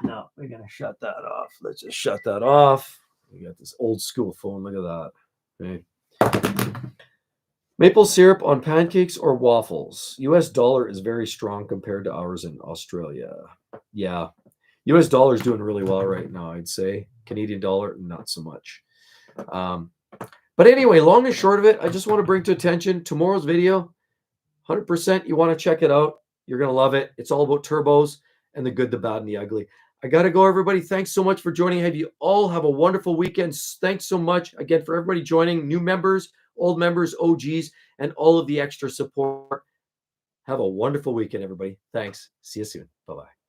No, we're going to shut that off. Let's just shut that off. We got this old school phone. Look at that. Okay. Maple syrup on pancakes or waffles? US dollar is very strong compared to ours in Australia. Yeah. US dollar is doing really well right now, I'd say. Canadian dollar, not so much. But anyway, long and short of it, I just want to bring to attention tomorrow's video. 100% you want to check it out. You're going to love it. It's all about turbos and the good, the bad, and the ugly. I got to go, everybody. Thanks so much for joining. Have you all have a wonderful weekend. Thanks so much again for everybody joining, new members, old members, OGs, and all of the extra support. Have a wonderful weekend, everybody. Thanks. See you soon. Bye-bye.